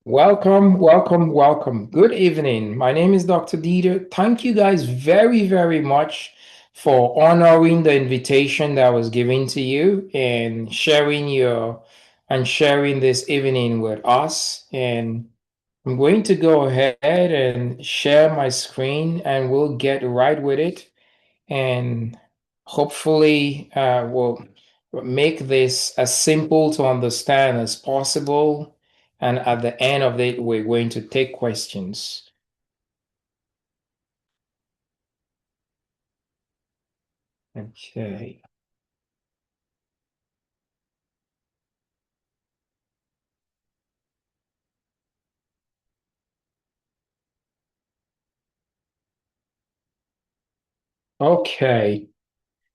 Welcome, welcome, welcome. Good evening. My name is Dr. Dieter. Thank you guys very, very much for honoring the invitation that was given to you and sharing this evening with us. And I'm going to go ahead and share my screen and we'll get right with it. And hopefully, we'll make this as simple to understand as possible. And at the end of it, we're going to take questions. Okay. Okay.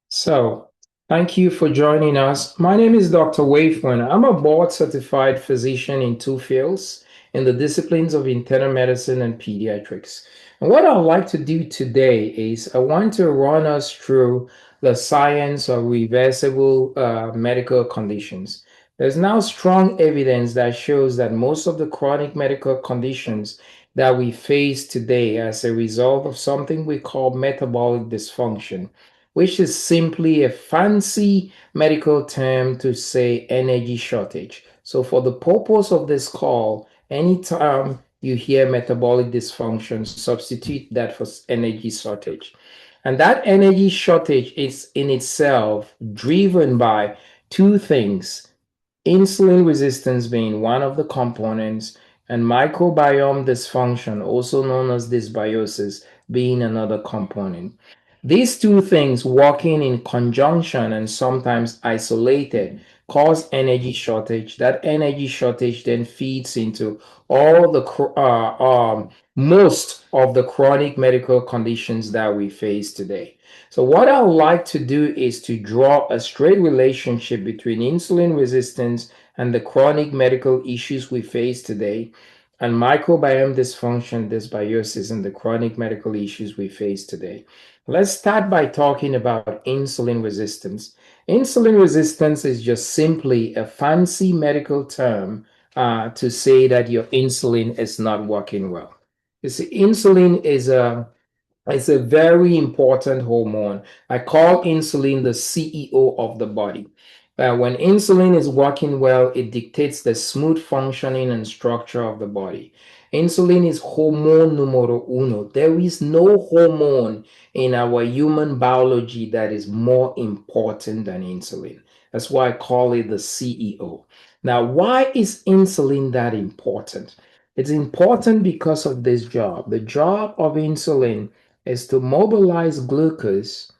So, thank you for joining us. My name is Dr. Wayford. I'm a board certified physician in two fields in the disciplines of internal medicine and pediatrics. And what I'd like to do today is I want to run us through the science of reversible medical conditions. There's now strong evidence that shows that most of the chronic medical conditions that we face today as a result of something we call metabolic dysfunction, which is simply a fancy medical term to say energy shortage. So, for the purpose of this call, anytime you hear metabolic dysfunction, substitute that for energy shortage. And that energy shortage is in itself driven by two things: insulin resistance being one of the components, and microbiome dysfunction, also known as dysbiosis, being another component. These two things working in conjunction and sometimes isolated cause energy shortage. That energy shortage then feeds into all the most of the chronic medical conditions that we face today. So what I would like to do is to draw a straight relationship between insulin resistance and the chronic medical issues we face today, and microbiome dysfunction, dysbiosis, and the chronic medical issues we face today. Let's start by talking about insulin resistance. Insulin resistance is just simply a fancy medical term to say that your insulin is not working well. You see, insulin is a it's a very important hormone. I call insulin the CEO of the body. When insulin is working well, it dictates the smooth functioning and structure of the body. Insulin is hormone numero uno. There is no hormone in our human biology that is more important than insulin. That's why I call it the CEO. Now, why is insulin that important? It's important because of this job. The job of insulin is to mobilize glucose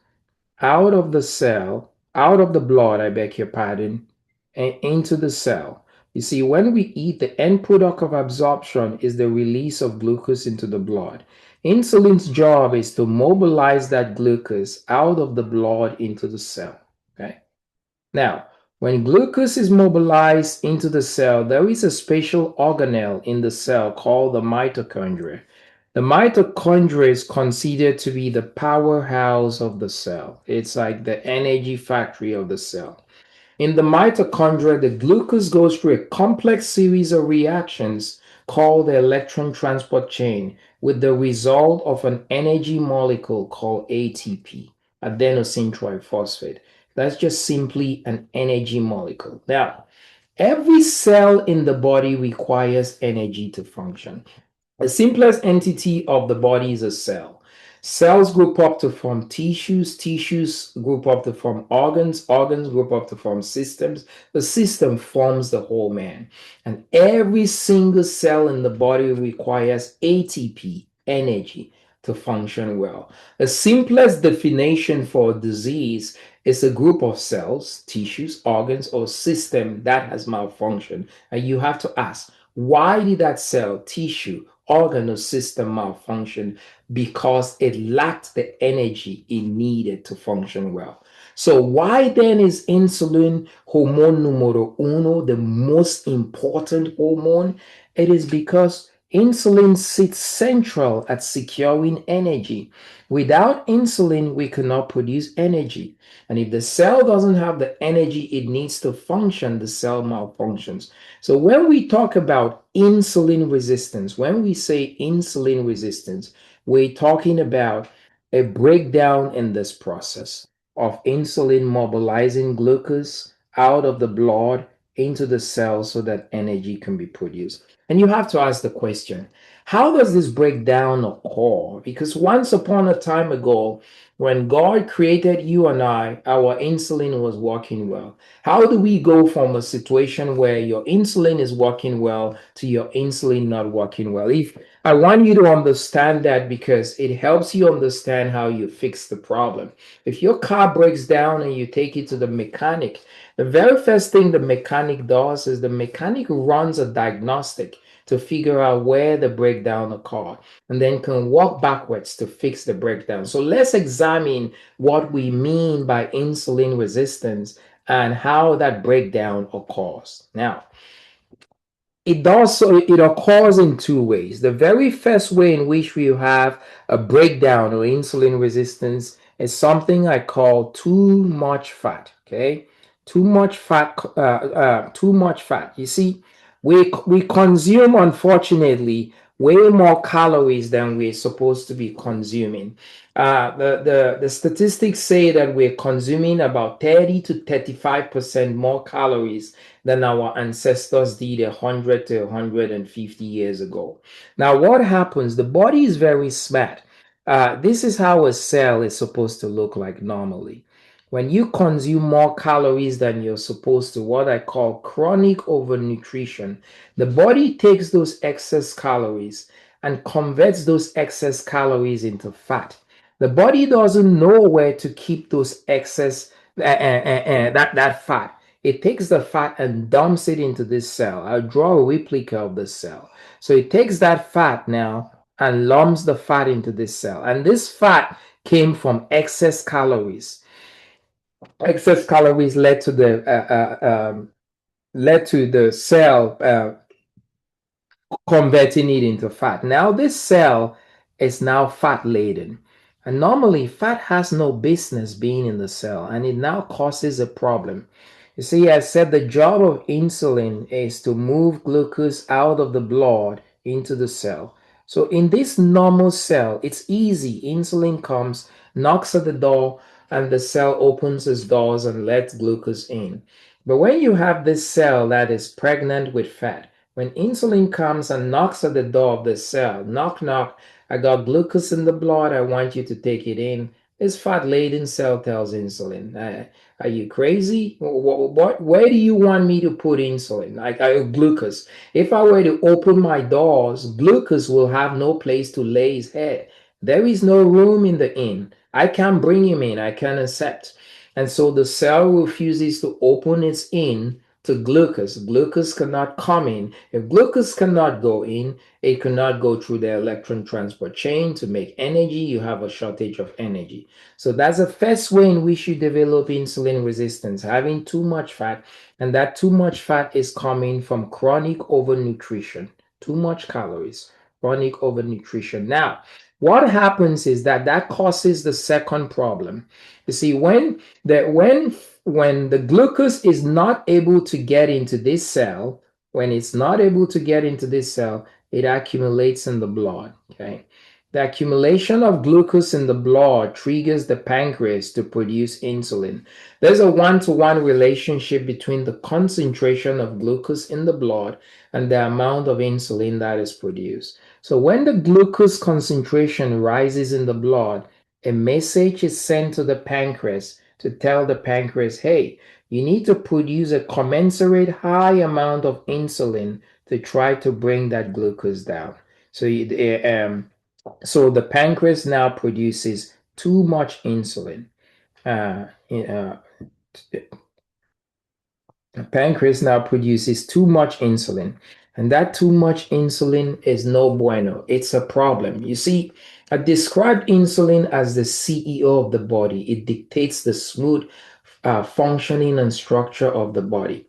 out of the cell, out of the blood, I beg your pardon, and into the cell. You see, when we eat, the end product of absorption is the release of glucose into the blood. Insulin's job is to mobilize that glucose out of the blood into the cell. Okay. Now, when glucose is mobilized into the cell, there is a special organelle in the cell called the mitochondria. The mitochondria is considered to be the powerhouse of the cell. It's like the energy factory of the cell. In the mitochondria, the glucose goes through a complex series of reactions called the electron transport chain, with the result of an energy molecule called ATP, adenosine triphosphate. That's just simply an energy molecule. Now, every cell in the body requires energy to function. The simplest entity of the body is a cell. Cells group up to form tissues, tissues group up to form organs, organs group up to form systems. The system forms the whole man. And every single cell in the body requires ATP, energy, to function well. The simplest definition for a disease is a group of cells, tissues, organs, or system that has malfunctioned. And you have to ask, why did that cell, tissue, organ, or system malfunction? Because it lacked the energy it needed to function well. So, why then is insulin hormone numero uno the most important hormone? It is because Insulin sits central at securing energy. Without insulin, we cannot produce energy. And if the cell doesn't have the energy it needs to function, the cell malfunctions. So when we talk about insulin resistance, when we say insulin resistance, we're talking about a breakdown in this process of insulin mobilizing glucose out of the blood into the cell so that energy can be produced. And you have to ask the question, how does this breakdown occur? Because once upon a time ago, when God created you and I, our insulin was working well. How do we go from a situation where your insulin is working well to your insulin not working well? If I want you to understand that because it helps you understand how you fix the problem. If your car breaks down and you take it to the mechanic, the very first thing the mechanic does is the mechanic runs a diagnostic to figure out where the breakdown occurred and then can walk backwards to fix the breakdown. So let's examine what we mean by insulin resistance and how that breakdown occurs. Now, it occurs in two ways. The very first way in which we have a breakdown or insulin resistance is something I call too much fat. Okay, too much fat. Too much fat. You see, we consume, unfortunately, way more calories than we're supposed to be consuming. The statistics say that we're consuming about 30 to 35% more calories than our ancestors did 100 to 150 years ago. Now, what happens? The body is very smart. This is how a cell is supposed to look like normally. When you consume more calories than you're supposed to, what I call chronic overnutrition, the body takes those excess calories and converts those excess calories into fat. The body doesn't know where to keep those excess that fat. It takes the fat and dumps it into this cell. I'll draw a replica of the cell. So it takes that fat now and lumps the fat into this cell. And this fat came from excess calories. Excess calories led to the cell converting it into fat. Now this cell is now fat laden. And normally fat has no business being in the cell and it now causes a problem. You see, I said the job of insulin is to move glucose out of the blood into the cell. So in this normal cell, it's easy. Insulin comes, knocks at the door, and the cell opens its doors and lets glucose in. But when you have this cell that is pregnant with fat, when insulin comes and knocks at the door of the cell, knock, knock, I got glucose in the blood, I want you to take it in. This fat laden cell tells insulin, are you crazy? Where do you want me to put insulin? Like glucose. If I were to open my doors, glucose will have no place to lay his head. There is no room in the inn. I can't bring him in, I can't accept. And so the cell refuses to open its in to glucose. Glucose cannot come in. If glucose cannot go in, it cannot go through the electron transport chain to make energy. You have a shortage of energy. So that's the first way in which you develop insulin resistance, having too much fat. And that too much fat is coming from chronic overnutrition, too much calories, chronic overnutrition. Now, what happens is that that causes the second problem. You see, when the glucose is not able to get into this cell, when it's not able to get into this cell, it accumulates in the blood. Okay. The accumulation of glucose in the blood triggers the pancreas to produce insulin. There's a one-to-one relationship between the concentration of glucose in the blood and the amount of insulin that is produced. So when the glucose concentration rises in the blood, a message is sent to the pancreas to tell the pancreas, hey, you need to produce a commensurate high amount of insulin to try to bring that glucose down. So, so the pancreas now produces too much insulin. Uh, uh, the pancreas now produces too much insulin, and that too much insulin is no bueno. It's a problem. You see, I described insulin as the CEO of the body. It dictates the smooth functioning and structure of the body.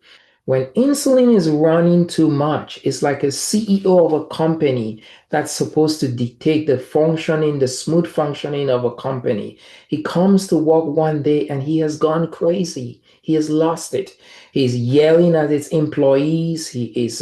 When insulin is running too much, it's like a CEO of a company that's supposed to dictate the functioning, the smooth functioning of a company. He comes to work one day and he has gone crazy. He has lost it. He's yelling at his employees. He is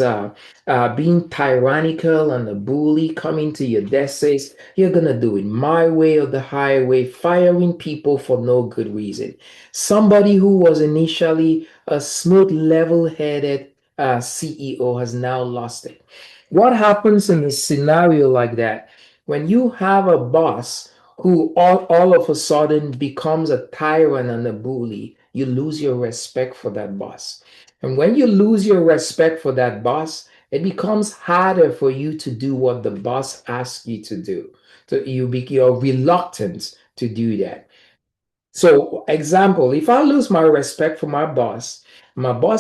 being tyrannical and a bully, coming to your desk says, "You're going to do it my way or the highway," firing people for no good reason. Somebody who was initially a smooth, level headed CEO has now lost it. What happens in a scenario like that when you have a boss who all of a sudden becomes a tyrant and a bully? You lose your respect for that boss. And when you lose your respect for that boss, it becomes harder for you to do what the boss asks you to do. So you're reluctant to do that. So, example, if I lose my respect for my boss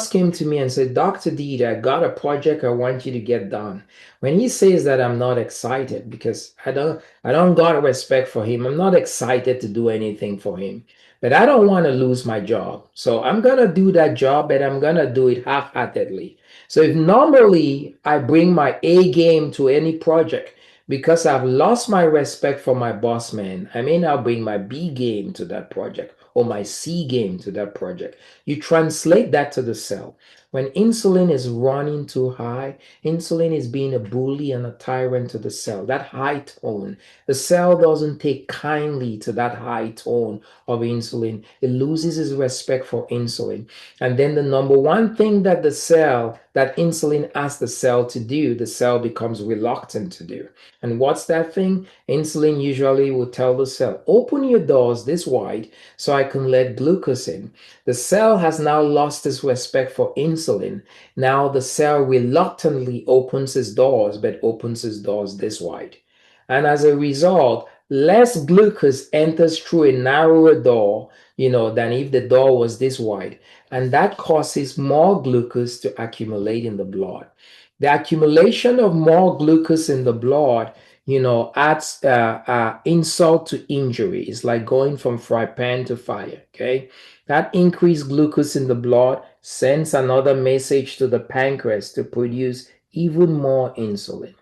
came to me and said, "Dr. D, I got a project I want you to get done." When he says that, I'm not excited because I don't got a respect for him. I'm not excited to do anything for him. But I don't want to lose my job. So I'm gonna do that job, but I'm gonna do it half-heartedly. So if normally I bring my A game to any project, because I've lost my respect for my boss man, I may now bring my B game to that project or my C game to that project. You translate that to the cell. When insulin is running too high, insulin is being a bully and a tyrant to the cell. That high tone, the cell doesn't take kindly to that high tone of insulin. It loses its respect for insulin. And then the number one thing that that insulin asks the cell to do, the cell becomes reluctant to do. And what's that thing? Insulin usually will tell the cell, "Open your doors this wide so I can let glucose in." The cell has now lost its respect for insulin. Now the cell reluctantly opens its doors, but opens its doors this wide. And as a result, less glucose enters through a narrower door, than if the door was this wide. And that causes more glucose to accumulate in the blood. The accumulation of more glucose in the blood, adds insult to injury. It's like going from fry pan to fire. Okay, that increased glucose in the blood sends another message to the pancreas to produce even more insulin.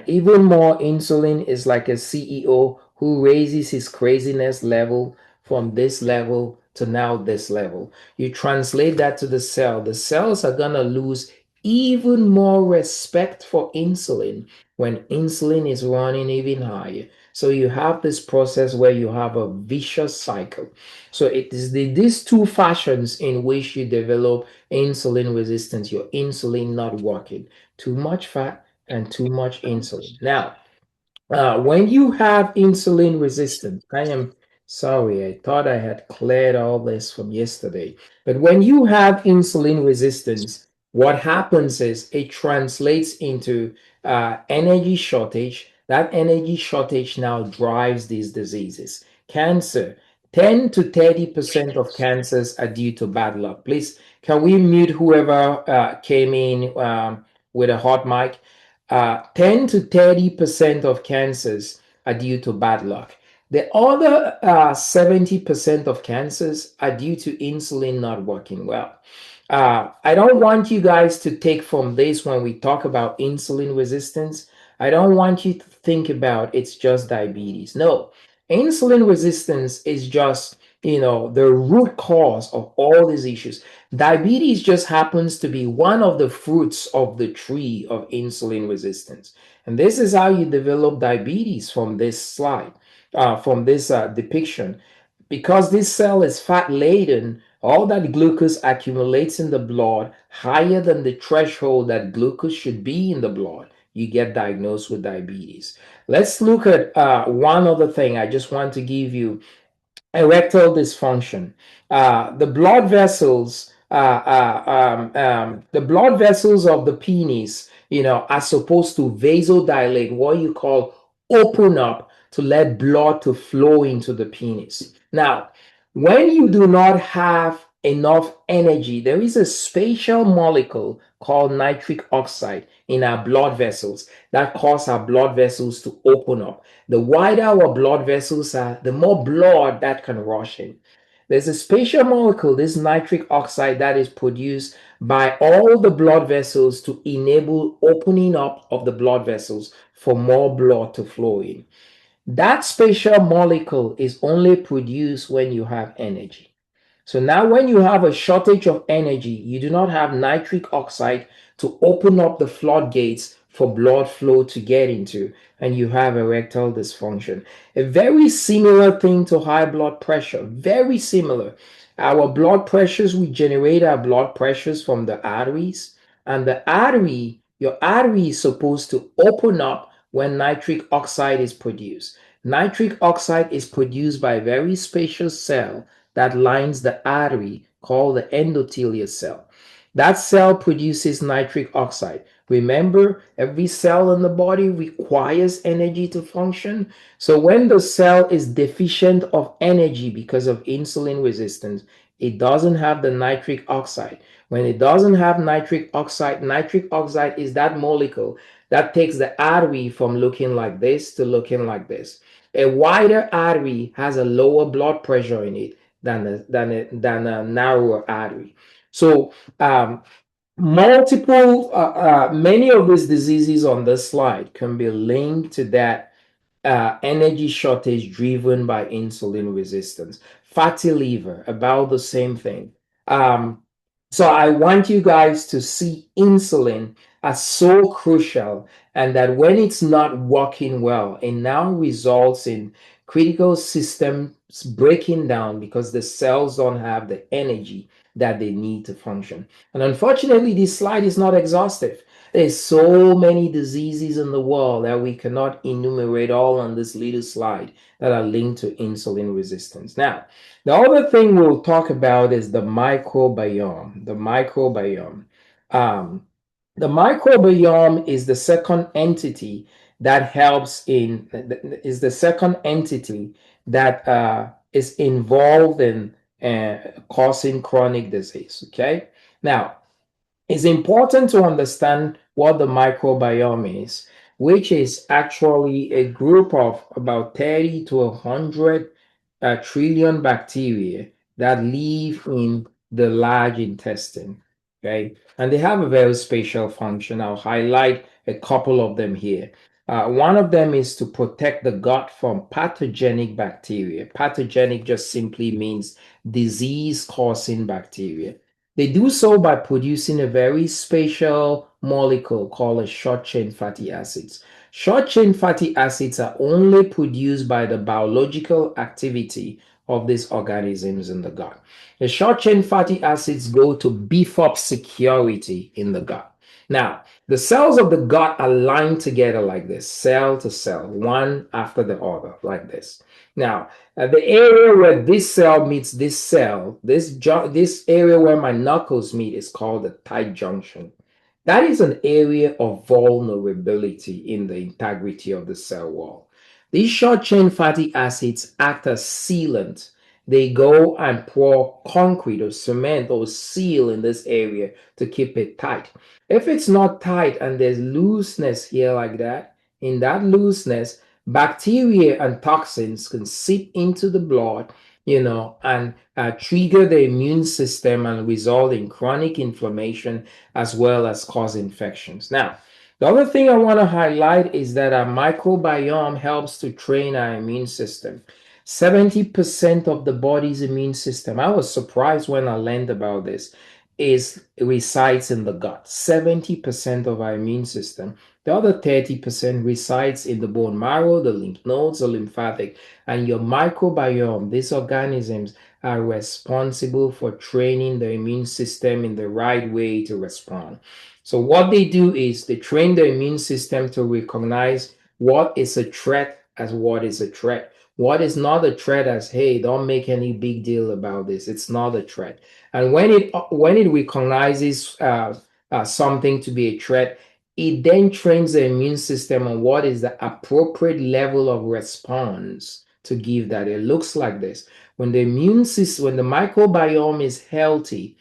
Even more insulin is like a CEO who raises his craziness level from this level to now this level. You translate that to the cell. The cells are going to lose even more respect for insulin when insulin is running even higher. So you have this process where you have a vicious cycle. So it is these two fashions in which you develop insulin resistance, your insulin not working, too much fat and too much insulin. Now, when you have insulin resistance, I am sorry, I thought I had cleared all this from yesterday. But when you have insulin resistance, what happens is it translates into energy shortage. That energy shortage now drives these diseases. Cancer, 10 to 30% of cancers are due to bad luck. Please, can we mute whoever came in with a hot mic? 10 to 30% of cancers are due to bad luck. The other 70% of cancers are due to insulin not working well. I don't want you guys to take from this when we talk about insulin resistance. I don't want you to think about it's just diabetes. No, insulin resistance is just, the root cause of all these issues. Diabetes just happens to be one of the fruits of the tree of insulin resistance. And this is how you develop diabetes from this slide, from this depiction. Because this cell is fat laden, all that glucose accumulates in the blood higher than the threshold that glucose should be in the blood. You get diagnosed with diabetes. Let's look at one other thing. I just want to give you erectile dysfunction. The blood vessels of the penis, are supposed to vasodilate, what you call open up to let blood to flow into the penis. Now, when you do not have enough energy, there is a special molecule called nitric oxide in our blood vessels that cause our blood vessels to open up. The wider our blood vessels are, the more blood that can rush in. There's a special molecule, this nitric oxide, that is produced by all the blood vessels to enable opening up of the blood vessels for more blood to flow in. That special molecule is only produced when you have energy. So now when you have a shortage of energy, you do not have nitric oxide to open up the floodgates for blood flow to get into, and you have erectile dysfunction. A very similar thing to high blood pressure, very similar. Our blood pressures, we generate our blood pressures from the arteries, and the artery, your artery is supposed to open up when nitric oxide is produced. Nitric oxide is produced by a very spacious cell that lines the artery called the endothelial cell. That cell produces nitric oxide. Remember, every cell in the body requires energy to function. So when the cell is deficient of energy because of insulin resistance, it doesn't have the nitric oxide. When it doesn't have nitric oxide is that molecule that takes the artery from looking like this to looking like this. A wider artery has a lower blood pressure in it than a narrower artery. So many of these diseases on this slide can be linked to that energy shortage driven by insulin resistance. Fatty liver, about the same thing. Um, so I want you guys to see insulin as so crucial, and that when it's not working well, it now results in critical systems breaking down because the cells don't have the energy that they need to function. And unfortunately, this slide is not exhaustive. There's so many diseases in the world that we cannot enumerate all on this little slide that are linked to insulin resistance. Now, the other thing we'll talk about is the microbiome. Um, the microbiome is the second entity that helps in is the second entity that is involved in causing chronic disease. Okay, now it's important to understand what the microbiome is, which is actually a group of about 30 to 100 trillion bacteria that live in the large intestine. Okay, and they have a very special function. I'll highlight a couple of them here. One of them is to protect the gut from pathogenic bacteria. Pathogenic just simply means disease causing bacteria. They do so by producing a very special molecule called a short chain fatty acids. Short chain fatty acids are only produced by the biological activity of these organisms in the gut. The short chain fatty acids go to beef up security in the gut. Now, the cells of the gut are lined together like this, cell to cell, one after the other, like this. Now, the area where this cell meets this cell, this area where my knuckles meet is called the tight junction. That is an area of vulnerability in the integrity of the cell wall. These short chain fatty acids act as sealant. They go and pour concrete or cement or seal in this area to keep it tight. If it's not tight and there's looseness here like that, in that looseness, bacteria and toxins can seep into the blood, and trigger the immune system and result in chronic inflammation as well as cause infections. Now, the other thing I want to highlight is that our microbiome helps to train our immune system. 70% of the body's immune system, I was surprised when I learned about this, is resides in the gut. 70% of our immune system. The other 30% resides in the bone marrow, the lymph nodes, the lymphatic, and your microbiome. These organisms are responsible for training the immune system in the right way to respond. So what they do is they train the immune system to recognize what is a threat as what is a threat. What is not a threat as, hey, don't make any big deal about this. It's not a threat. And when it recognizes something to be a threat, it then trains the immune system on what is the appropriate level of response to give that. It looks like this. When the immune system, when the microbiome is healthy,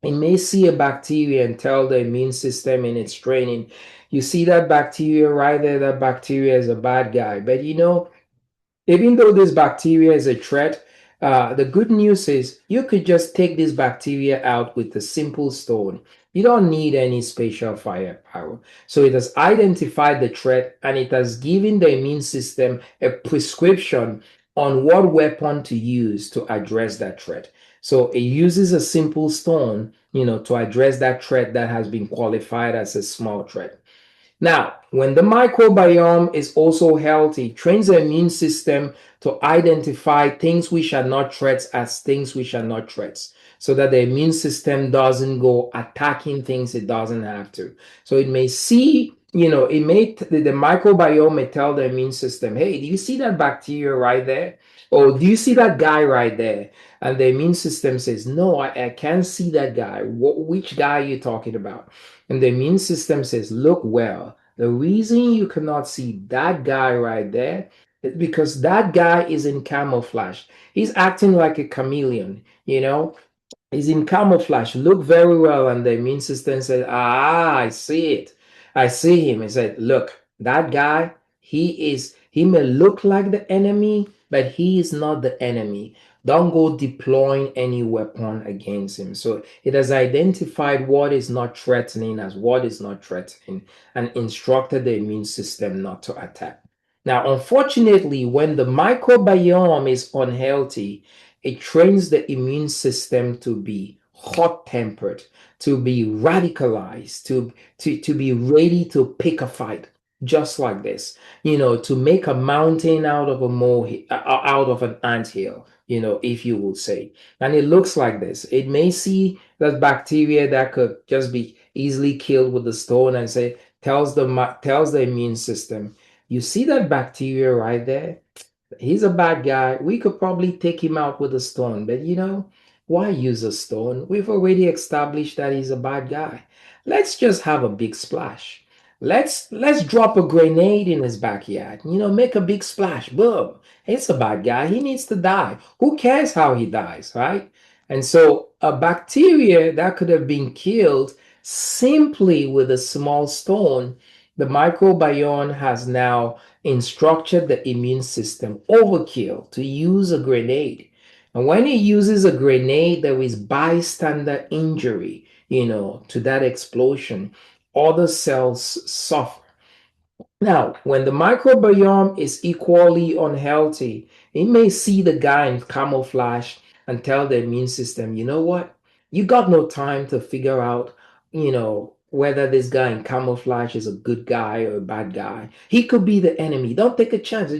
it may see a bacteria and tell the immune system in its training, you see that bacteria right there, that bacteria is a bad guy. But even though this bacteria is a threat, The good news is you could just take this bacteria out with a simple stone. You don't need any special firepower. So it has identified the threat and it has given the immune system a prescription on what weapon to use to address that threat. So it uses a simple stone, to address that threat that has been qualified as a small threat. Now, when the microbiome is also healthy, trains the immune system to identify things which are not threats as things which are not threats, so that the immune system doesn't go attacking things it doesn't have to. So it may see, the microbiome may tell the immune system, hey, do you see that bacteria right there? Or do you see that guy right there? And the immune system says, no, I can't see that guy. Which guy are you talking about? And the immune system says, look well, the reason you cannot see that guy right there is because that guy is in camouflage. He's acting like a chameleon, He's in camouflage. Look very well. And the immune system said, I see it. I see him. He said, look, that guy, he may look like the enemy, but he is not the enemy. Don't go deploying any weapon against him. So it has identified what is not threatening as what is not threatening and instructed the immune system not to attack. Now, unfortunately, when the microbiome is unhealthy, it trains the immune system to be hot tempered, to be radicalized, to be ready to pick a fight, just like this, to make a mountain out of a out of an anthill, if you will say. And it looks like this. It may see that bacteria that could just be easily killed with the stone and say, tells the immune system, you see that bacteria right there? He's a bad guy. We could probably take him out with a stone, but why use a stone? We've already established that he's a bad guy. Let's just have a big splash. Let's drop a grenade in his backyard. Make a big splash. Boom. He's a bad guy. He needs to die. Who cares how he dies, right? And so a bacteria that could have been killed simply with a small stone, the microbiome has now instructed the immune system overkill to use a grenade. And when it uses a grenade, there is bystander injury, to that explosion. Other cells suffer. Now, when the microbiome is equally unhealthy, it may see the guy in camouflage and tell the immune system, you know what? You got no time to figure out, whether this guy in camouflage is a good guy or a bad guy. He could be the enemy. Don't take a chance.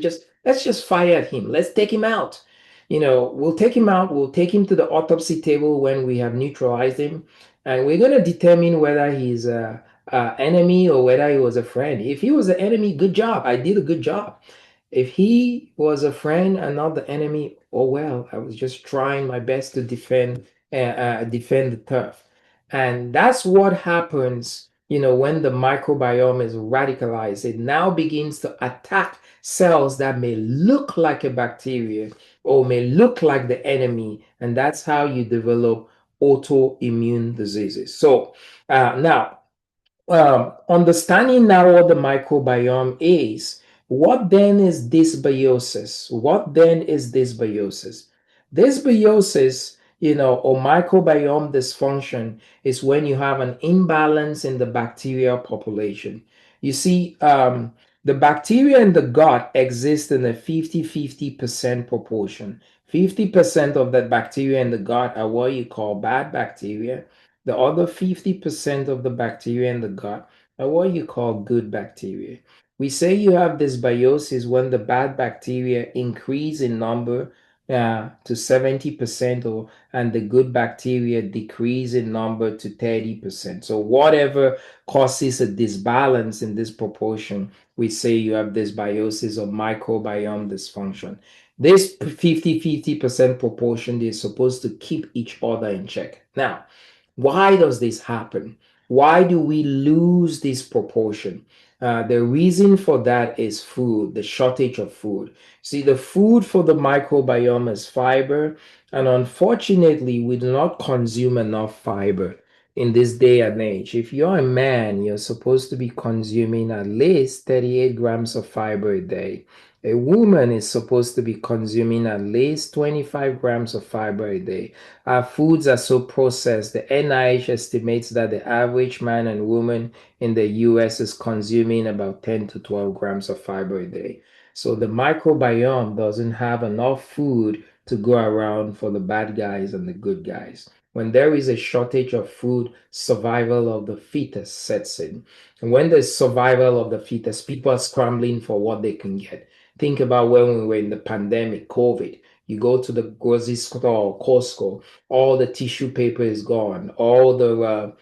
Let's just fire at him. Let's take him out. We'll take him out. We'll take him to the autopsy table when we have neutralized him, and we're going to determine whether he's enemy or whether he was a friend. If he was an enemy, good job. I did a good job. If he was a friend and not the enemy, oh well, I was just trying my best to defend the turf. And that's what happens, when the microbiome is radicalized. It now begins to attack cells that may look like a bacteria or may look like the enemy. And that's how you develop autoimmune diseases. So now, understanding now what the microbiome is, what then is dysbiosis? What then is dysbiosis? Dysbiosis, or microbiome dysfunction is when you have an imbalance in the bacterial population. You see, the bacteria in the gut exist in a 50-50% proportion. 50% of the bacteria in the gut are what you call bad bacteria. The other 50% of the bacteria in the gut are what you call good bacteria. We say you have dysbiosis when the bad bacteria increase in number to 70% and the good bacteria decrease in number to 30%. So whatever causes a disbalance in this proportion, we say you have dysbiosis or microbiome dysfunction. This 50-50% proportion is supposed to keep each other in check. Now, why does this happen? Why do we lose this proportion? The reason for that is food, the shortage of food. See, the food for the microbiome is fiber, and unfortunately, we do not consume enough fiber. in this day and age. If you're a man, you're supposed to be consuming at least 38 grams of fiber a day. A woman is supposed to be consuming at least 25 grams of fiber a day. Our foods are so processed. The NIH estimates that the average man and woman in the US is consuming about 10 to 12 grams of fiber a day. So the microbiome doesn't have enough food to go around for the bad guys and the good guys. When there is a shortage of food, survival of the fittest sets in. And when there's survival of the fittest, people are scrambling for what they can get. Think about when we were in the pandemic, COVID. You go to the grocery store, Costco, all the tissue paper is gone, all the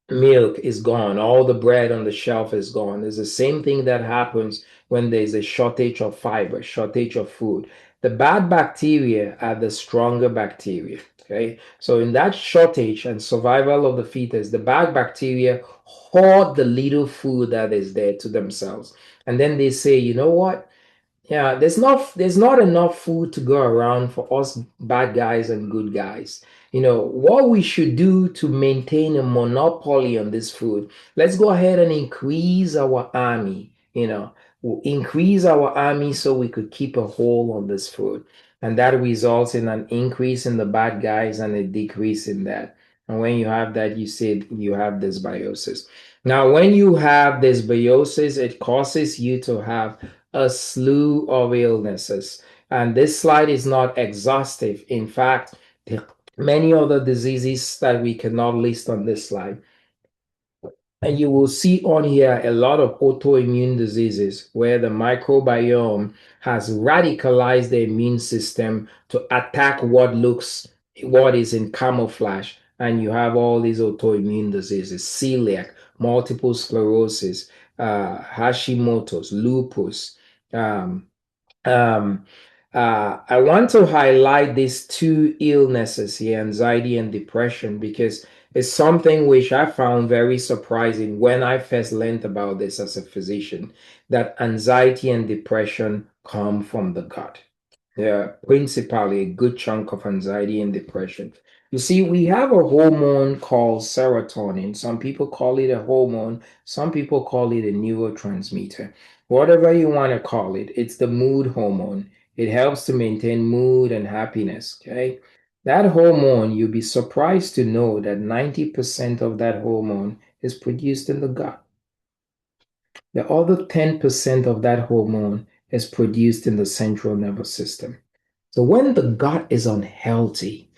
milk is gone, all the bread on the shelf is gone. It's the same thing that happens when there's a shortage of fiber, shortage of food. The bad bacteria are the stronger bacteria. Okay, so in that shortage and survival of the fetus, the bad bacteria hoard the little food that is there to themselves, and then they say, you know what? Yeah, there's not enough food to go around for us bad guys and good guys. What we should do to maintain a monopoly on this food, let's go ahead and increase our army, we'll increase our army so we could keep a hold on this food. And that results in an increase in the bad guys and a decrease in that. And when you have that, you said you have dysbiosis. Now, when you have dysbiosis, it causes you to have a slew of illnesses. And this slide is not exhaustive. In fact, there are many other diseases that we cannot list on this slide. And you will see on here a lot of autoimmune diseases where the microbiome has radicalized the immune system to attack what is in camouflage. And you have all these autoimmune diseases, celiac, multiple sclerosis, Hashimoto's, lupus, um, um, I want to highlight these two illnesses here, anxiety and depression, because it's something which I found very surprising when I first learned about this as a physician, that anxiety and depression come from the gut. Yeah, principally a good chunk of anxiety and depression. You see, we have a hormone called serotonin. Some people call it a hormone, some people call it a neurotransmitter. Whatever you want to call it, it's the mood hormone. It helps to maintain mood and happiness, okay? That hormone, you'll be surprised to know that 90% of that hormone is produced in the gut. The other 10% of that hormone is produced in the central nervous system. So when the gut is unhealthy,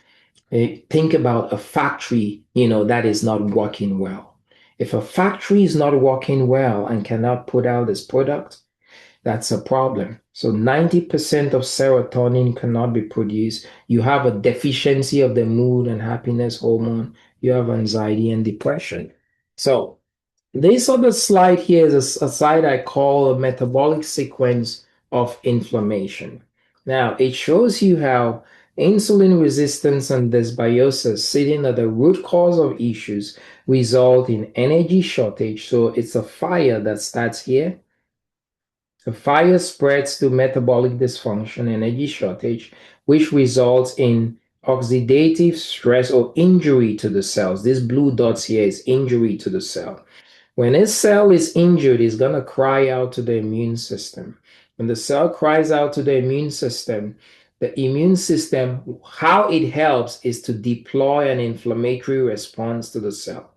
think about a factory, that is not working well. If a factory is not working well and cannot put out its product, that's a problem. So 90% of serotonin cannot be produced. You have a deficiency of the mood and happiness hormone. You have anxiety and depression. So this other slide here is a slide I call a metabolic sequence of inflammation. Now, it shows you how insulin resistance and dysbiosis, sitting at the root cause of issues, result in energy shortage. So it's a fire that starts here. The fire spreads to metabolic dysfunction, energy shortage, which results in oxidative stress or injury to the cells. These blue dots here is injury to the cell. When a cell is injured, it's going to cry out to the immune system. When the cell cries out to the immune system, how it helps is to deploy an inflammatory response to the cell.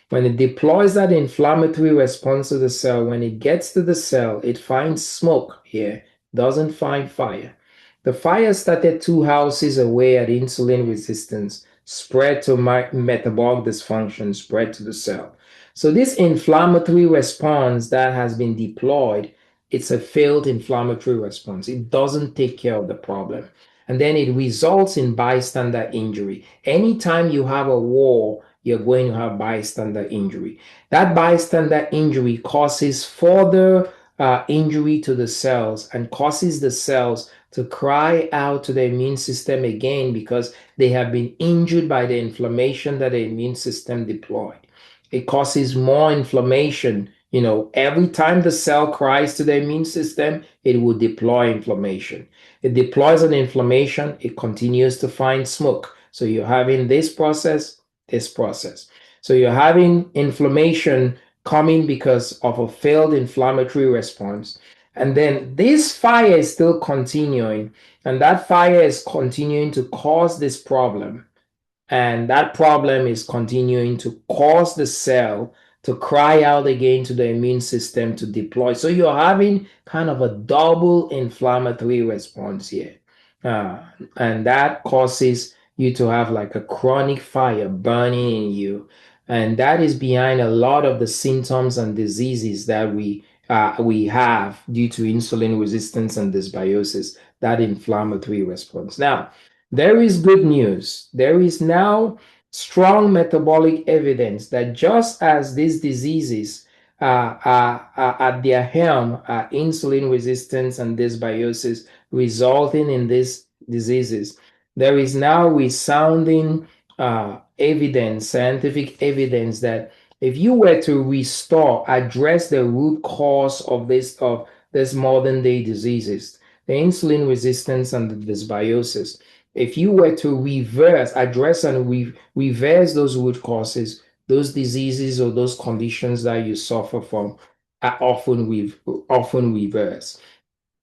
When it deploys that inflammatory response to the cell, when it gets to the cell, it finds smoke here, doesn't find fire. The fire started two houses away at insulin resistance, spread to metabolic dysfunction, spread to the cell. So this inflammatory response that has been deployed, it's a failed inflammatory response. It doesn't take care of the problem. And then it results in bystander injury. Anytime you have a war, you're going to have bystander injury. That bystander injury causes further injury to the cells and causes the cells to cry out to the immune system again because they have been injured by the inflammation that the immune system deployed. It causes more inflammation. Every time the cell cries to the immune system, it will deploy inflammation. It deploys an inflammation, it continues to find smoke. So you're having this process, this process. So you're having inflammation coming because of a failed inflammatory response. And then this fire is still continuing, and that fire is continuing to cause this problem, and that problem is continuing to cause the cell to cry out again to the immune system to deploy. So you're having kind of a double inflammatory response here. Uh, and that causes you to have like a chronic fire burning in you. And that is behind a lot of the symptoms and diseases that we have due to insulin resistance and dysbiosis, that inflammatory response. Now, there is good news. There is now strong metabolic evidence that just as these diseases are at their helm, insulin resistance and dysbiosis resulting in these diseases, there is now resounding evidence, scientific evidence that if you were to restore, address the root cause of this modern day diseases, the insulin resistance and the dysbiosis, if you were to address and reverse those root causes, those diseases or those conditions that you suffer from are often reversed.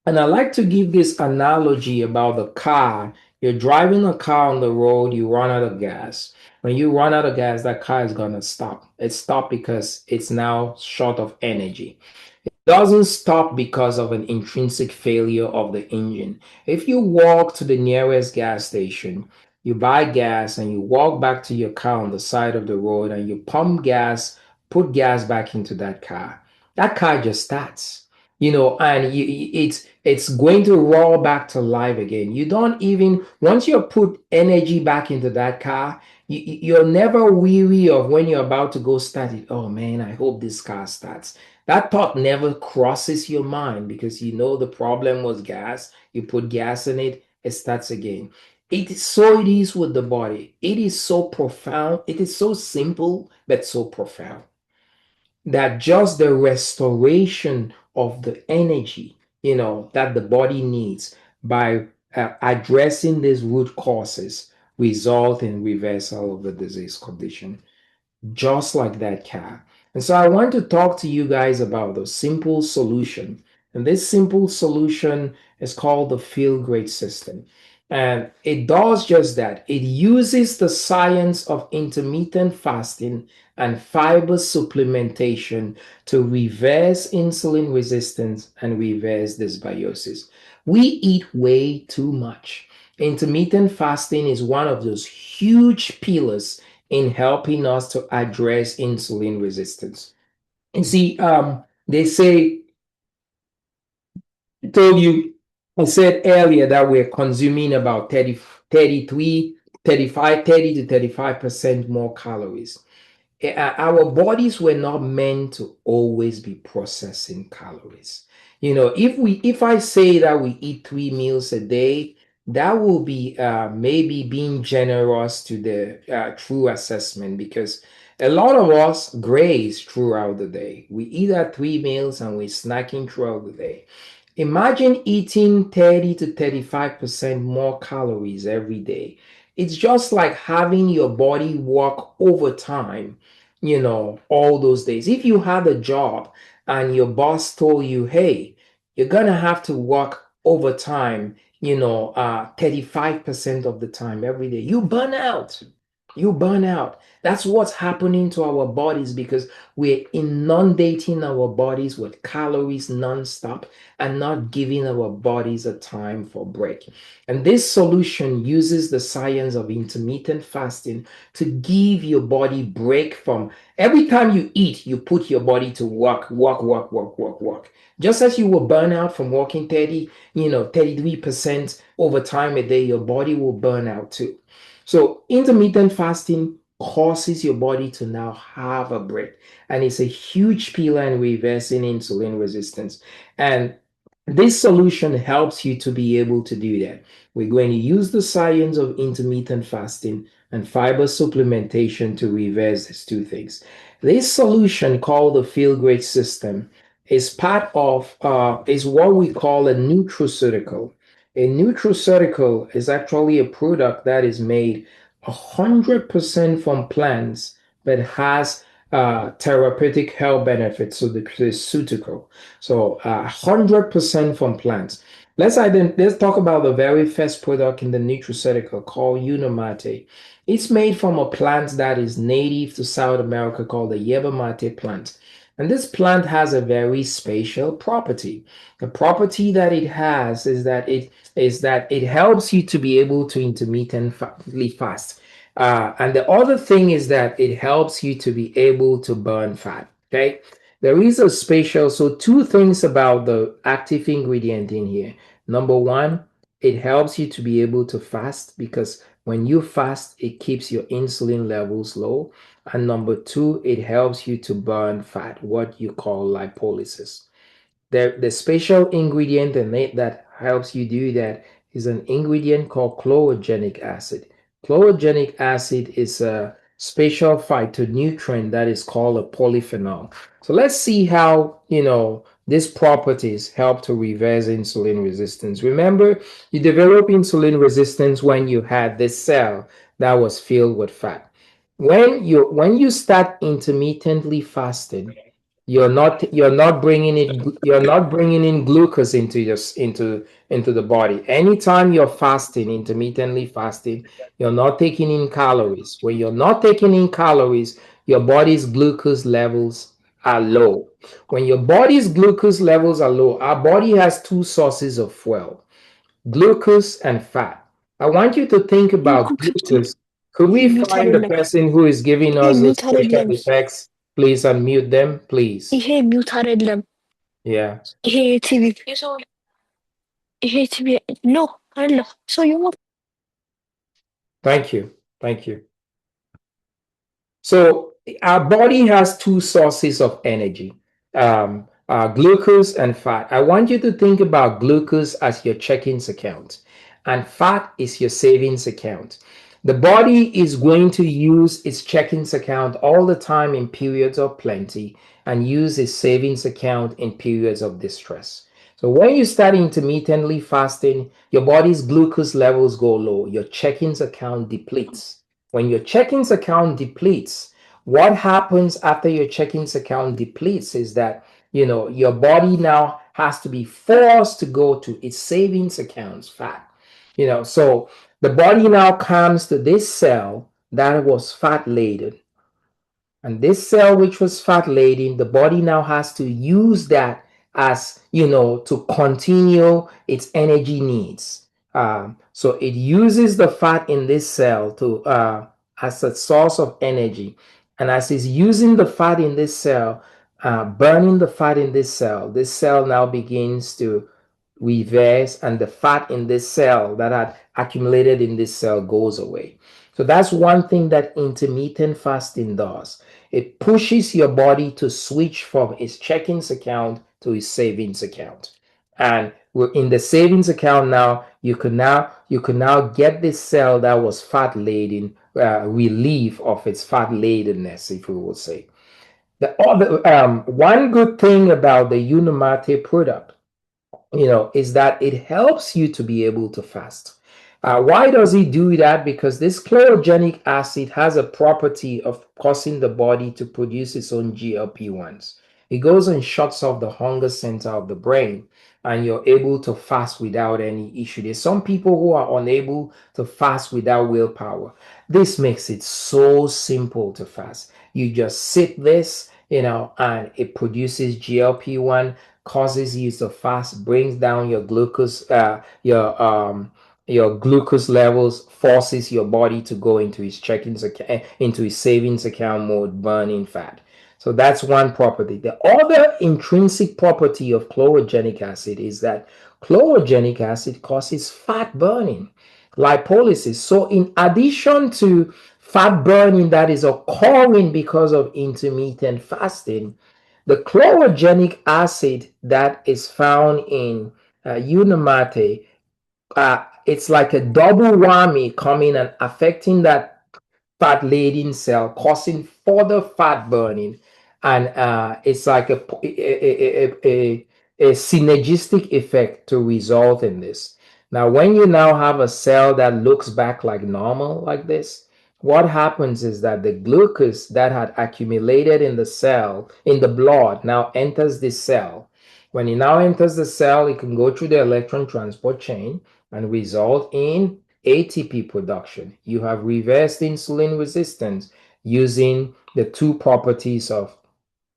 And I like to give this analogy about the car. You're driving a car on the road, you run out of gas. When you run out of gas, that car is gonna stop. It stopped because it's now short of energy. Doesn't stop because of an intrinsic failure of the engine. If you walk to the nearest gas station, you buy gas and you walk back to your car on the side of the road and you pump gas, put gas back into that car just starts, and it's going to roll back to life again. You don't even, once you put energy back into that car, you're never weary of when you're about to go start it. Oh man, I hope this car starts. That thought never crosses your mind because you know the problem was gas. You put gas in it, it starts again. It is with the body. It is so profound. It is so simple, but so profound that just the restoration of the energy, that the body needs by addressing these root causes result in reversal of the disease condition, just like that car. And so I want to talk to you guys about the simple solution. And this simple solution is called the Feel Great System. And it does just that. It uses the science of intermittent fasting and fiber supplementation to reverse insulin resistance and reverse dysbiosis. We eat way too much. Intermittent fasting is one of those huge pillars in helping us to address insulin resistance. And see, they say, told you, I said earlier that we're consuming about 33, 35, 30 to 35% more calories. Our bodies were not meant to always be processing calories. If I say that we eat 3 meals a day, that will be maybe being generous to the true assessment, because a lot of us graze throughout the day. We eat at 3 meals and we're snacking throughout the day. Imagine eating 30 to 35% more calories every day. It's just like having your body work overtime, all those days. If you had a job and your boss told you, hey, you're gonna have to work overtime, 35% of the time every day, you burn out. You burn out. That's what's happening to our bodies because we're inundating our bodies with calories nonstop and not giving our bodies a time for break. And this solution uses the science of intermittent fasting to give your body break from every time you eat, you put your body to work, work, work, work, work, work. Just as you will burn out from working 33% over time a day, your body will burn out too. So intermittent fasting causes your body to now have a break. And it's a huge pillar in reversing insulin resistance. And this solution helps you to be able to do that. We're going to use the science of intermittent fasting and fiber supplementation to reverse these two things. This solution, called the Feel Great System, is what we call a nutraceutical. A nutraceutical is actually a product that is made 100% from plants but has therapeutic health benefits. So the nutraceutical. So 100% from plants. Let's talk about the very first product in the nutraceutical called Unimate. It's made from a plant that is native to South America called the yerba mate plant. And this plant has a very special property. The property that it has is that it helps you to be able to intermittently fast. And the other thing is that it helps you to be able to burn fat. Okay. There is a special, so two things about the active ingredient in here. Number one, it helps you to be able to fast because when you fast, it keeps your insulin levels low. And number two, it helps you to burn fat, what you call lipolysis. The special ingredient in it that helps you do that is an ingredient called chlorogenic acid. Chlorogenic acid is a special phytonutrient that is called a polyphenol. So let's see how, these properties help to reverse insulin resistance. Remember, you develop insulin resistance when you had this cell that was filled with fat. When you start intermittently fasting, you're not bringing in glucose into the body. Anytime you're fasting, intermittently fasting, you're not taking in calories. When you're not taking in calories, your body's glucose levels are low. When your body's glucose levels are low, our body has two sources of fuel: glucose and fat. I want you to think about glucose. Could ይሄ we ሚውት find the አይደለም። person who is giving ይሄ us the ሚውት special አይደለም። effects? Please unmute them, please. ይሄ ሚውት አይደለም። Yeah, ይሄ ቲቪ ይሄ ቲቪ ኖ አይደለም። ሰውየው thank you. Thank you. So our body has two sources of energy, glucose and fat. I want you to think about glucose as your checkings account, and fat is your savings account. The body is going to use its checkings account all the time in periods of plenty and use its savings account in periods of distress. So when you start intermittently fasting, your body's glucose levels go low, your checkings account depletes. When your checkings account depletes, what happens after your checkings account depletes is that your body now has to be forced to go to its savings accounts fat. So the body now comes to this cell that was fat laden, and this cell, which was fat laden, the body now has to use that as, to continue its energy needs. So it uses the fat in this cell to as a source of energy. And as it's using the fat in this cell, burning the fat in this cell now begins to reverse, and the fat in this cell that had accumulated in this cell goes away. So that's one thing that intermittent fasting does. It pushes your body to switch from its checkings account to its savings account. And we're in the savings account now, you can now get this cell that was fat laden, relief of its fat ladenness, if we will say. The other one good thing about the Unimate product, is that it helps you to be able to fast. Why does it do that? Because this chlorogenic acid has a property of causing the body to produce its own GLP-1s. It goes and shuts off the hunger center of the brain, and you're able to fast without any issue. There's some people who are unable to fast without willpower. This makes it so simple to fast. You just sit this, and it produces GLP-1, causes you to fast, brings down your glucose, your glucose levels, forces your body to go into its into its savings account mode, burning fat. So that's one property. The other intrinsic property of chlorogenic acid is that chlorogenic acid causes fat burning, lipolysis. So in addition to fat burning that is occurring because of intermittent fasting, the chlorogenic acid that is found in Unimate, it's like a double whammy coming and affecting that fat laden cell, causing further fat burning. And it's like a synergistic effect to result in this. Now, when you now have a cell that looks back like normal, like this, what happens is that the glucose that had accumulated in the cell, in the blood, now enters the cell. When it now enters the cell, it can go through the electron transport chain and result in ATP production. You have reversed insulin resistance using the two properties of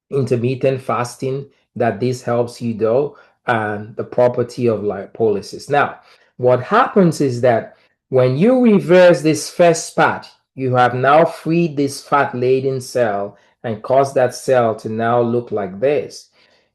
intermittent fasting that this helps you do, and the property of lipolysis. Now, what happens is that when you reverse this first part, you have now freed this fat laden cell and caused that cell to now look like this.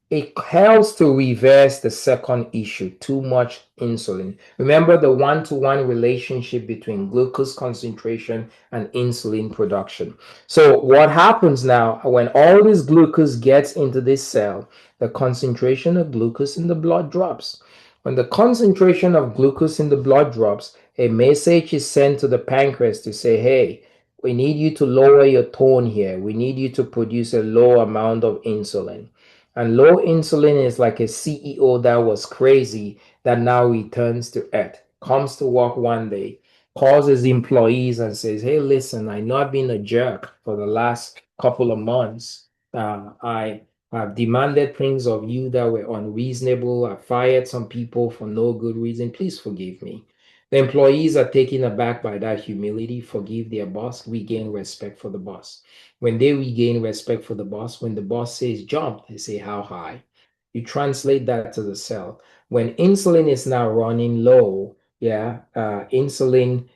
It helps to reverse the second issue, too much insulin. Remember the one-to-one relationship between glucose concentration and insulin production. So what happens now when all this glucose gets into this cell, the concentration of glucose in the blood drops. When the concentration of glucose in the blood drops, a message is sent to the pancreas to say, hey, we need you to lower your tone here. We need you to produce a low amount of insulin. And low insulin is like a CEO that was crazy that now returns to earth, comes to work one day, calls his employees and says, hey, listen, I know I've been a jerk for the last couple of months. I have demanded things of you that were unreasonable. I fired some people for no good reason. Please forgive me. The employees are taken aback by that humility, forgive their boss, regain respect for the boss. When they regain respect for the boss, when the boss says jump, they say how high. You translate that to the cell. When insulin is now running low, insulin,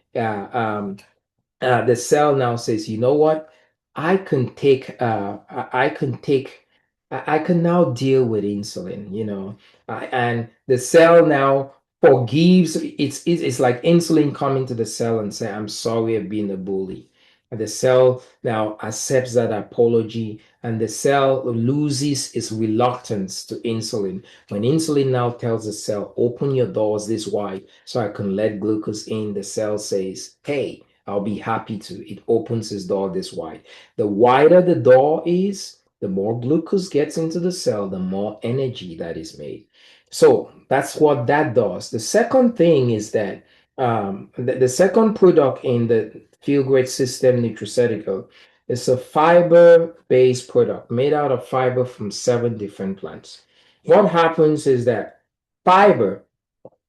the cell now says, you know what? I can take, I can take, I can now deal with insulin, and the cell now forgives. It's like insulin coming to the cell and say, I'm sorry I've been a bully. And the cell now accepts that apology, and the cell loses its reluctance to insulin. When insulin now tells the cell, open your doors this wide so I can let glucose in, the cell says, hey, I'll be happy to. It opens its door this wide. The wider the door is, the more glucose gets into the cell, the more energy that is made. So that's what that does. The second thing is that the second product in the Feel Great System nutraceutical is a fiber-based product made out of fiber from 7 different plants. What happens is that fiber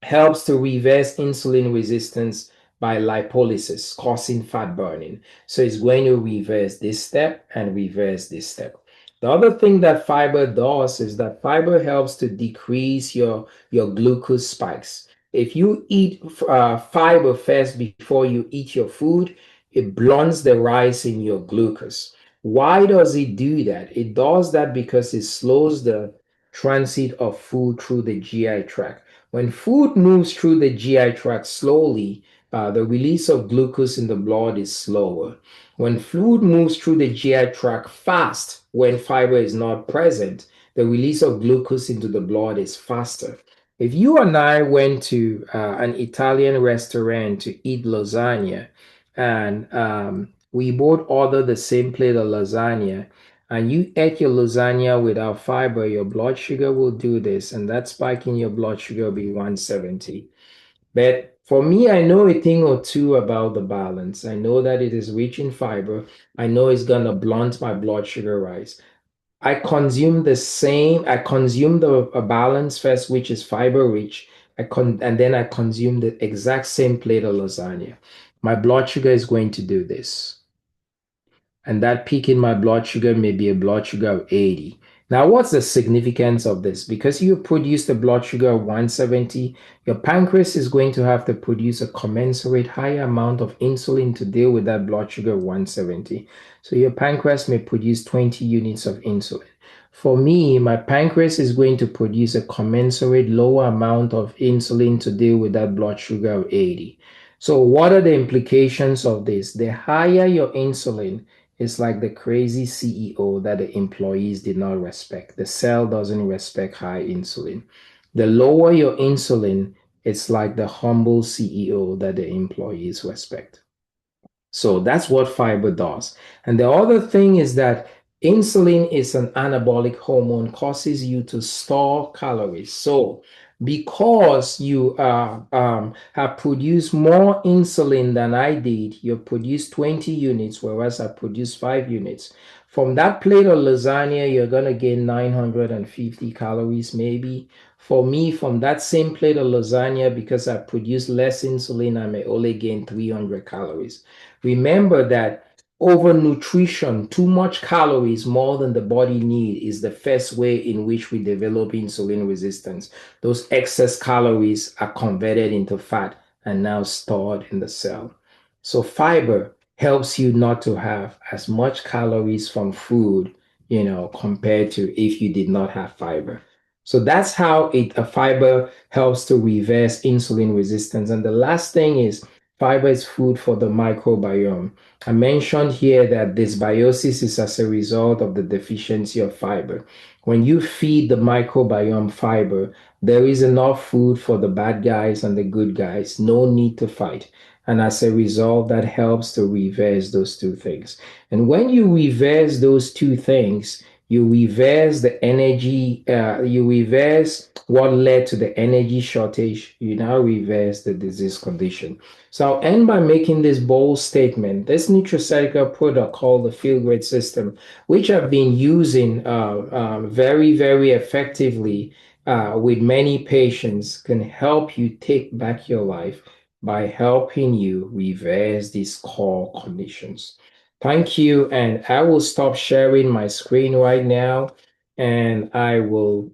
helps to reverse insulin resistance by lipolysis, causing fat burning. So it's going to reverse this step and reverse this step. The other thing that fiber does is that fiber helps to decrease your glucose spikes. If you eat fiber first before you eat your food, it blunts the rise in your glucose. Why does it do that? It does that because it slows the transit of food through the GI tract. When food moves through the GI tract slowly, the release of glucose in the blood is slower. When food moves through the GI tract fast, when fiber is not present, the release of glucose into the blood is faster. If you and I went to an Italian restaurant to eat lasagna, and we both ordered the same plate of lasagna, and you ate your lasagna without fiber, your blood sugar will do this, and that spike in your blood sugar will be 170. But for me, I know a thing or two about the balance. I know that it is rich in fiber. I know it's gonna blunt my blood sugar rise. I consume the a balance first, which is fiber rich. And then I consume the exact same plate of lasagna. My blood sugar is going to do this, and that peak in my blood sugar may be a blood sugar of 80. Now, what's the significance of this? Because you produce a blood sugar of 170, your pancreas is going to have to produce a commensurate higher amount of insulin to deal with that blood sugar of 170. So your pancreas may produce 20 units of insulin. For me, my pancreas is going to produce a commensurate lower amount of insulin to deal with that blood sugar of 80. So what are the implications of this? The higher your insulin, it's like the crazy CEO that the employees did not respect. The cell doesn't respect high insulin. The lower your insulin, it's like the humble CEO that the employees respect. So that's what fiber does. And the other thing is that insulin is an anabolic hormone, causes you to store calories. So Because you have produced more insulin than I did. You produced 20 units, whereas I produced 5 units. From that plate of lasagna, you're going to gain 950 calories, maybe. For me, from that same plate of lasagna, because I produce less insulin, I may only gain 300 calories. Remember that overnutrition, too much calories more than the body need, is the first way in which we develop insulin resistance. Those excess calories are converted into fat and now stored in the cell. So fiber helps you not to have as much calories from food, compared to if you did not have fiber. So that's how a fiber helps to reverse insulin resistance. And the last thing is fiber is food for the microbiome. I mentioned here that dysbiosis is as a result of the deficiency of fiber. When you feed the microbiome fiber, there is enough food for the bad guys and the good guys. No need to fight. And as a result, that helps to reverse those two things. And when you reverse those two things, you reverse the energy, you reverse what led to the energy shortage, you now reverse the disease condition. So I'll end by making this bold statement. This nutraceutical product called the Feel Great System, which I've been using very, very effectively with many patients, can help you take back your life by helping you reverse these core conditions. Thank you. And I will stop sharing my screen right now and I will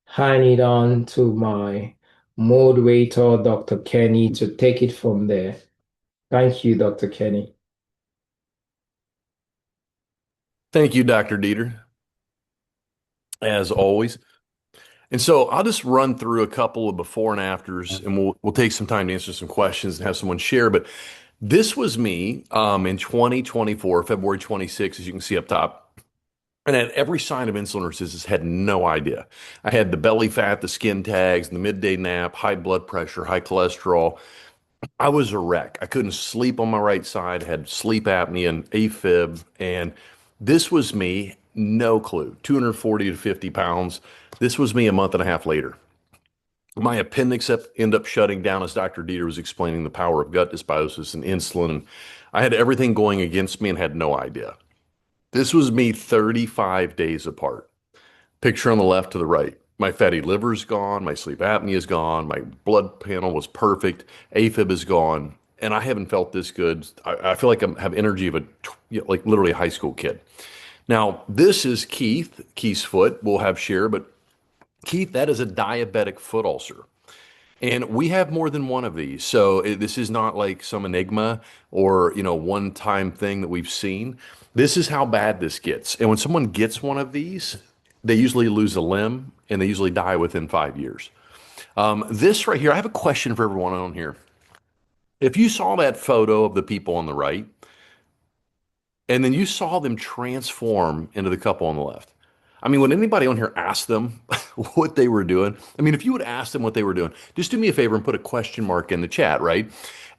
hand it on to my moderator, Dr. Kenny, to take it from there. Thank you, Dr. Kenny. Thank you, Dr. Dieter, as always. And so I'll just run through a couple of before and afters, and we'll take some time to answer some questions and have someone share. But this was me in 2024, February 26th, as you can see up top. And I had every sign of insulin resistance, had no idea. I had the belly fat, the skin tags, the midday nap, high blood pressure, high cholesterol. I was a wreck. I couldn't sleep on my right side, had sleep apnea and AFib. And this was me, no clue, 240 to 50 pounds. This was me a month and a half later. My appendix ended up shutting down as Dr. Dieter was explaining the power of gut dysbiosis and insulin. I had everything going against me and had no idea. This was me 35 days apart. Picture on the left to the right. My fatty liver is gone. My sleep apnea is gone. My blood panel was perfect. AFib is gone. And I haven't felt this good. I feel like I have energy of like literally a high school kid. Now, this is Keith's foot. We'll have share, but Keith, that is a diabetic foot ulcer. And we have more than one of these. So this is not like some enigma or, one-time thing that we've seen. This is how bad this gets. And when someone gets one of these, they usually lose a limb and they usually die within 5 years. This right here, I have a question for everyone on here. If you saw that photo of the people on the right, and then you saw them transform into the couple on the left, I mean, would anybody on here ask them what they were doing? I mean, if you would ask them what they were doing, just do me a favor and put a question mark in the chat, right?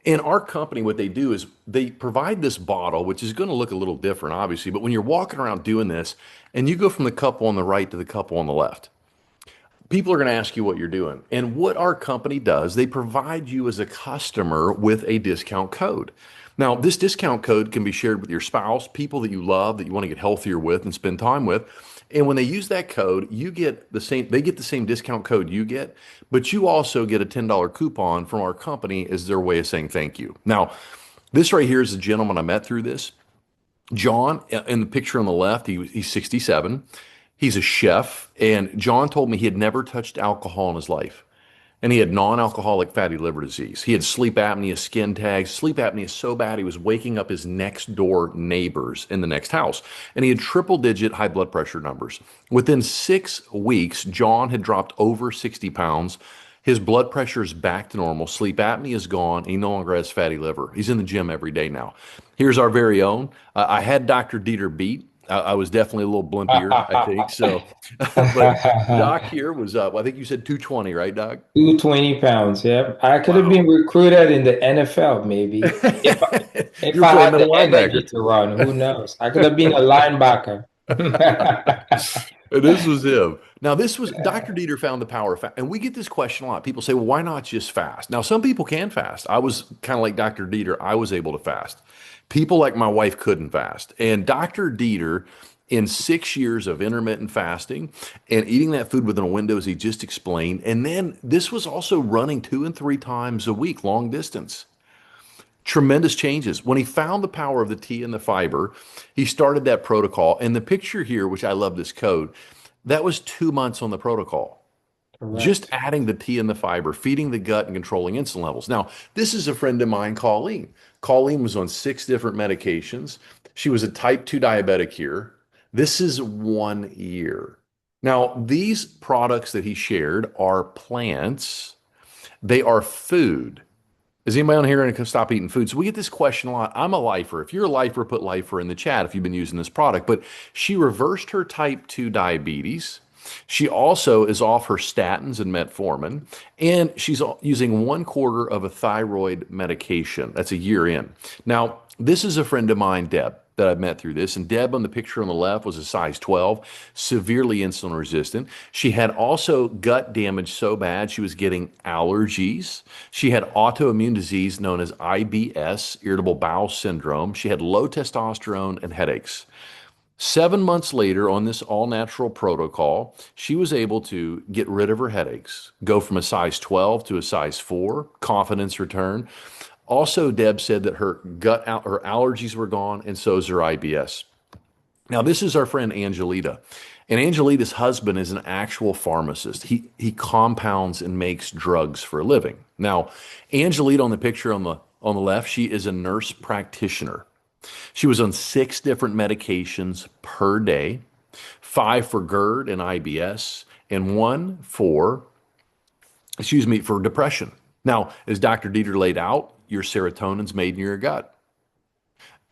In our company, what they do is they provide this bottle, which is going to look a little different, obviously, but when you're walking around doing this and you go from the couple on the right to the couple on the left, people are going to ask you what you're doing. And what our company does, they provide you as a customer with a discount code. Now, this discount code can be shared with your spouse, people that you love, that you want to get healthier with and spend time with. And when they use that code, they get the same discount code you get, but you also get a $10 coupon from our company as their way of saying thank you. Now, this right here is a gentleman I met through this. John, in the picture on the left, he's 67. He's a chef, and John told me he had never touched alcohol in his life. And he had non-alcoholic fatty liver disease. He had sleep apnea, skin tags, sleep apnea so bad he was waking up his next door neighbors in the next house. And he had triple-digit high blood pressure numbers. Within 6 weeks, John had dropped over 60 pounds. His blood pressure is back to normal. Sleep apnea is gone. And he no longer has fatty liver. He's in the gym every day now. Here's our very own. I had Dr. Dieter beat. I was definitely a little blimpier, I think. So, but Doc here was up. I think you said 220, right, Doc? 220 pounds. Yeah. I could have been recruited in the NFL, maybe. If I had the energy to run, who knows? I could have been a linebacker. This was him. Now, this was Dr. Dieter found the power of fast. And we get this question a lot. People say, well, why not just fast? Now, some people can fast. I was kind of like Dr. Dieter. I was able to fast. People like my wife couldn't fast. And Dr. Dieter, in 6 years of intermittent fasting and eating that food within a window, as he just explained, and then this was also running 2 and 3 times a week, long distance. Tremendous changes. When he found the power of the tea and the fiber, he started that protocol. And the picture here, which I love this code, that was 2 months on the protocol. Just Correct. adding the tea and the fiber, feeding the gut and controlling insulin levels. Now, this is a friend of mine, Colleen. Colleen was on 6 different medications. She was a type 2 diabetic here. This is 1 year. Now, these products that he shared are plants, they are food. Is anybody on here going to stop eating food? So we get this question a lot. I'm a lifer. If you're a lifer, put lifer in the chat if you've been using this product. But she reversed her type 2 diabetes. She also is off her statins and metformin, and she's using 1/4 of a thyroid medication. That's a year in. Now, this is a friend of mine, Deb, that I've met through this. And Deb on the picture on the left was a size 12, severely insulin resistant. She had also gut damage so bad she was getting allergies. She had autoimmune disease known as IBS, irritable bowel syndrome. She had low testosterone and headaches. 7 months later, on this all natural protocol, she was able to get rid of her headaches, go from a size 12 to a size 4, confidence return. Also, Deb said that her her allergies were gone, and so is her IBS. Now, this is our friend Angelita. And Angelita's husband is an actual pharmacist. He compounds and makes drugs for a living. Now, Angelita on the picture on the left, she is a nurse practitioner. She was on 6 different medications per day, 5 for GERD and IBS, and 1 for, for depression. Now, as Dr. Dieter laid out, your serotonin's made in your gut.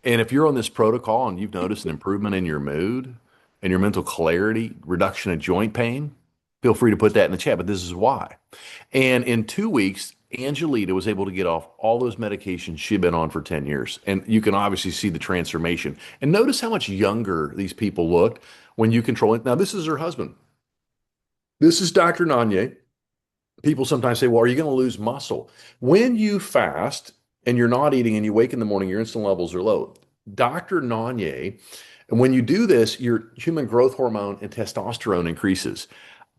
And if you're on this protocol and you've noticed an improvement in your mood and your mental clarity, reduction of joint pain, feel free to put that in the chat, but this is why. And in 2 weeks, Angelita was able to get off all those medications she'd been on for 10 years. And you can obviously see the transformation. And notice how much younger these people looked when you control it. Now, this is her husband. This is Dr. Nanye. People sometimes say, well, are you going to lose muscle? When you fast and you're not eating and you wake in the morning, your insulin levels are low. Dr. Nanye, and when you do this, your human growth hormone and testosterone increases.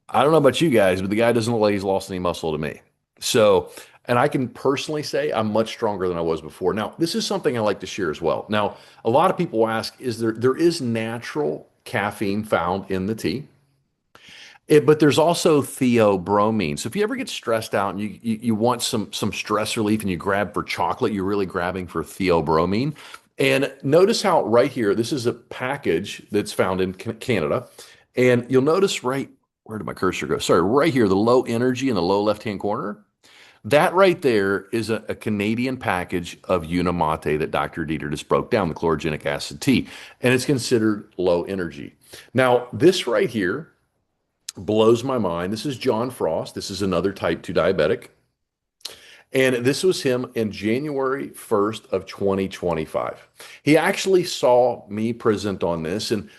I don't know about you guys, but the guy doesn't look like he's lost any muscle to me. So, and I can personally say I'm much stronger than I was before. Now, this is something I like to share as well. Now, a lot of people ask, there is natural caffeine found in the tea, but there's also theobromine. So if you ever get stressed out and you want some stress relief and you grab for chocolate, you're really grabbing for theobromine. And notice how right here, this is a package that's found in Canada. And you'll notice where did my cursor go? Sorry, right here, the low energy in the low left-hand corner. That right there is a Canadian package of Unimate that Dr. Dieter just broke down, the chlorogenic acid tea, and it's considered low energy. Now, this right here blows my mind. This is John Frost. This is another type 2 diabetic. And this was him in January 1st of 2025. He actually saw me present on this, and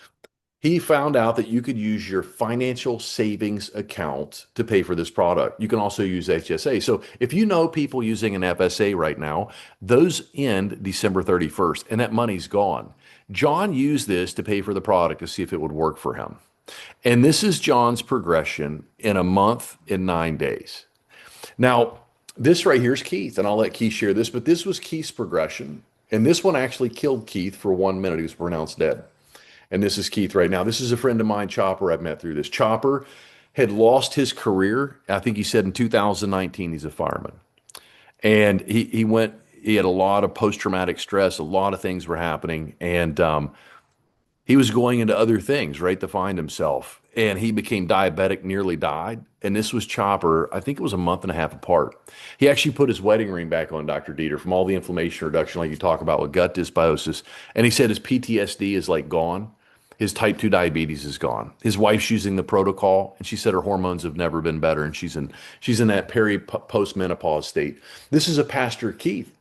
he found out that you could use your financial savings account to pay for this product. You can also use HSA. So if you know people using an FSA right now, those end December 31st, and that money's gone. John used this to pay for the product to see if it would work for him. And this is John's progression in a month and 9 days. Now, this right here is Keith, and I'll let Keith share this, but this was Keith's progression. And this one actually killed Keith for 1 minute. He was pronounced dead. And this is Keith right now. This is a friend of mine, Chopper, I've met through this. Chopper had lost his career. I think he said in 2019, he's a fireman. And he had a lot of post-traumatic stress. A lot of things were happening. And he was going into other things, right, to find himself. And he became diabetic, nearly died. And this was Chopper, I think it was a month and a half apart. He actually put his wedding ring back on, Dr. Dieter, from all the inflammation reduction like you talk about with gut dysbiosis. And he said his PTSD is like gone. His type 2 diabetes is gone. His wife's using the protocol, and she said her hormones have never been better, and she's in that post-menopause state. This is a Pastor Keith.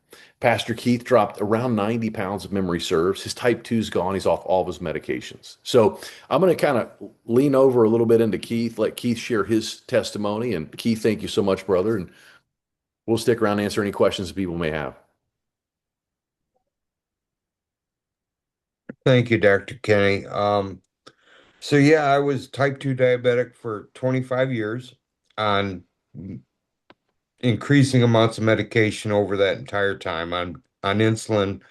Pastor Keith dropped around 90 pounds if memory serves. His type 2's gone. He's off all of his medications. So I'm going to kind of lean over a little bit into Keith, let Keith share his testimony. And Keith, thank you so much, brother. And we'll stick around and answer any questions that people may have. Thank you, Dr. Kenny. So yeah, I was type 2 diabetic for 25 years on increasing amounts of medication over that entire time on insulin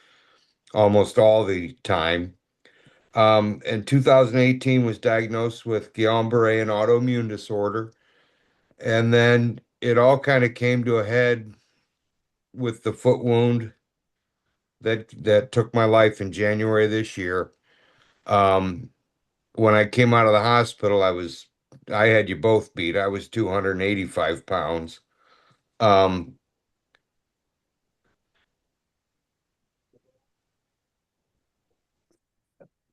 almost all the time. In 2018 was diagnosed with Guillain-Barré, an autoimmune disorder. And then it all kind of came to a head with the foot wound that took my life in January this year. When I came out of the hospital, I had you both beat. I was 285 pounds. Um,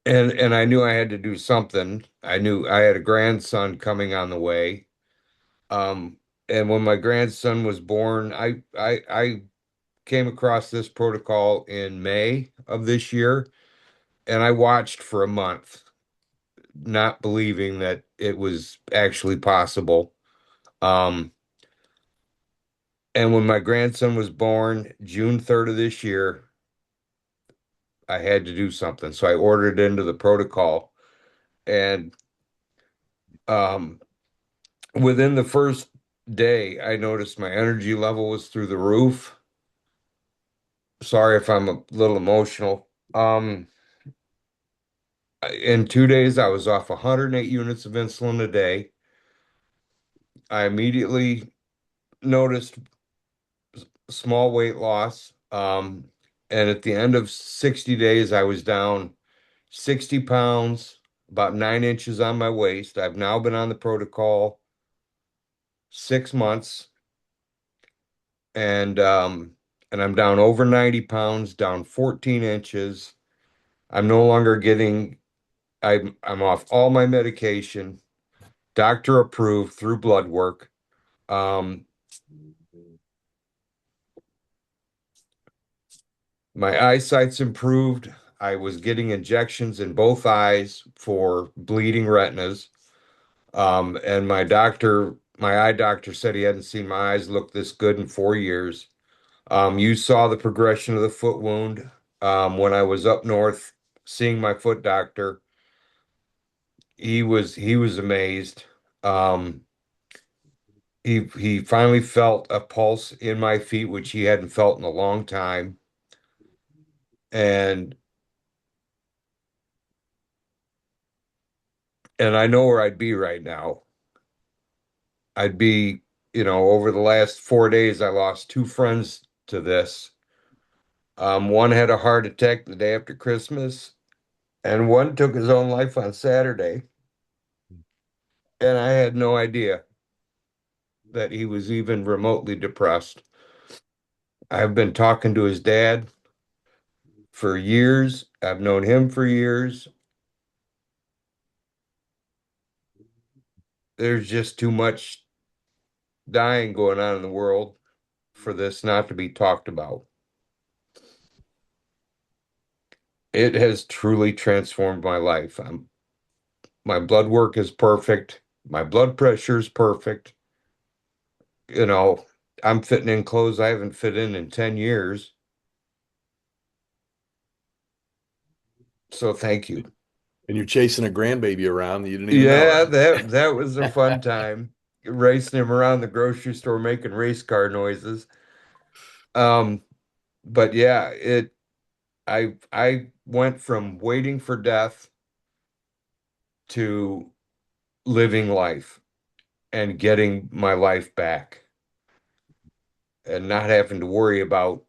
and I knew I had to do something. I knew I had a grandson coming on the way. Um, and when my grandson was born, I came across this protocol in May of this year, and I watched for a month, not believing that it was actually possible. Um, and when my grandson was born, June 3rd of this year, I had to do something. So I ordered into the protocol, and um, within the first day, I noticed my energy level was through the roof. Sorry if I'm a little emotional. In 2 days, I was off 108 units of insulin a day. I immediately noticed small weight loss. And at the end of 60 days, I was down 60 pounds, about 9 inches on my waist. I've now been on the protocol 6 months, and I'm down over 90 pounds, down 14 inches. I'm no longer getting, I'm off all my medication, doctor approved through blood work. Um, my eyesight's improved. I was getting injections in both eyes for bleeding retinas. And my eye doctor said he hadn't seen my eyes look this good in 4 years. You saw the progression of the foot wound when I was up north seeing my foot doctor. He was amazed. Um, he finally felt a pulse in my feet, which he hadn't felt in a long time. And I know where I'd be right now. I'd be, over the last 4 days, I lost two friends to this. One had a heart attack the day after Christmas, and one took his own life on Saturday. And I had no idea that he was even remotely depressed. I've been talking to his dad for years. I've known him for years. There's just too much dying going on in the world for this not to be talked about. It has truly transformed my life. My blood work is perfect. My blood pressure is perfect. You know, I'm fitting in clothes I haven't fit in 10 years. So thank you. And you're chasing a grandbaby around that you didn't even Yeah, know. that was a fun time. Racing him around the grocery store making race car noises. Um, but yeah, I went from waiting for death to living life and getting my life back and not having to worry about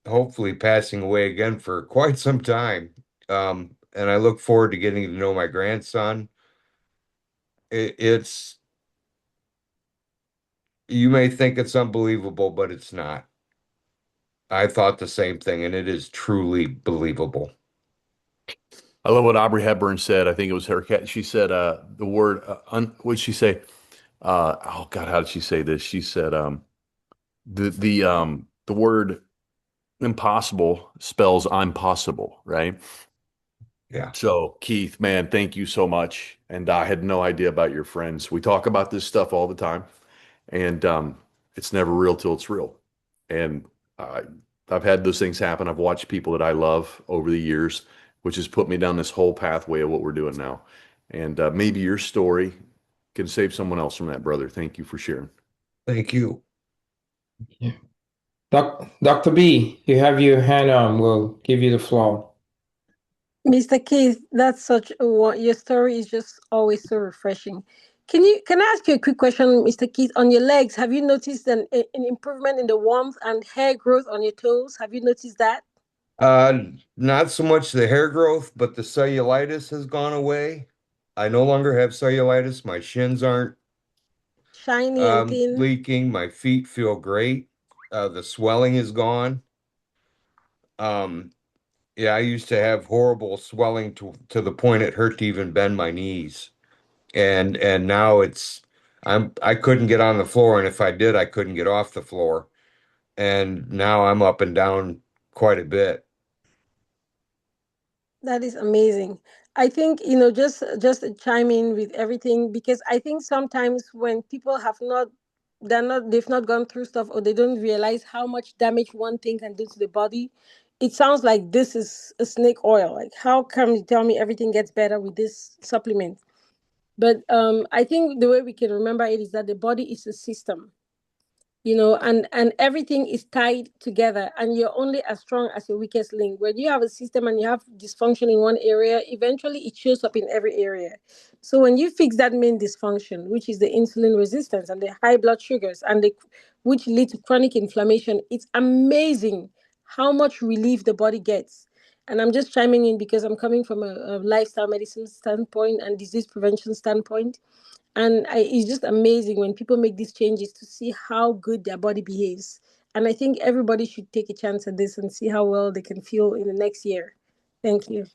hopefully passing away again for quite some time. And I look forward to getting to know my grandson. It's, you may think it's unbelievable, but it's not. I thought the same thing, and it is truly believable. I love what Aubrey Hepburn said. I think it was her cat. She said the word, what did she say? Oh God, how did she say this? She said, The word impossible spells I'm possible, right? Yeah. So, Keith, man, thank you so much. And I had no idea about your friends. We talk about this stuff all the time, and it's never real till it's real. And uh, I've had those things happen. I've watched people that I love over the years, which has put me down this whole pathway of what we're doing now. And maybe your story can save someone else from that, brother. Thank you for sharing. Thank you. Yeah. Dr. B, you have your hand on. We'll give you the floor. Mr. Keith, that's such a your story is just always so refreshing. Can I ask you a quick question, Mr. Keith? On your legs, have you noticed an improvement in the warmth and hair growth on your toes? Have you noticed that? Not so much the hair growth, but the cellulitis has gone away. I no longer have cellulitis. My shins aren't Shiny and thin. leaking. My feet feel great. The swelling is gone. Um, yeah, I used to have horrible swelling to the point it hurt to even bend my knees. And now I couldn't get on the floor, and if I did, I couldn't get off the floor. And now I'm up and down quite a bit. That is amazing. I think, just to chime in with everything, because I think sometimes when people they've not gone through stuff, or they don't realize how much damage one thing can do to the body. It sounds like this is a snake oil. Like, how come you tell me everything gets better with this supplement? But I think the way we can remember it is that the body is a system, and everything is tied together, and you're only as strong as your weakest link. When you have a system and you have dysfunction in one area, eventually it shows up in every area. So when you fix that main dysfunction, which is the insulin resistance and the high blood sugars, which lead to chronic inflammation, it's amazing how much relief the body gets. And I'm just chiming in because I'm coming from a lifestyle medicine standpoint and disease prevention standpoint. And it's just amazing when people make these changes to see how good their body behaves. And I think everybody should take a chance at this and see how well they can feel in the next year. Thank you.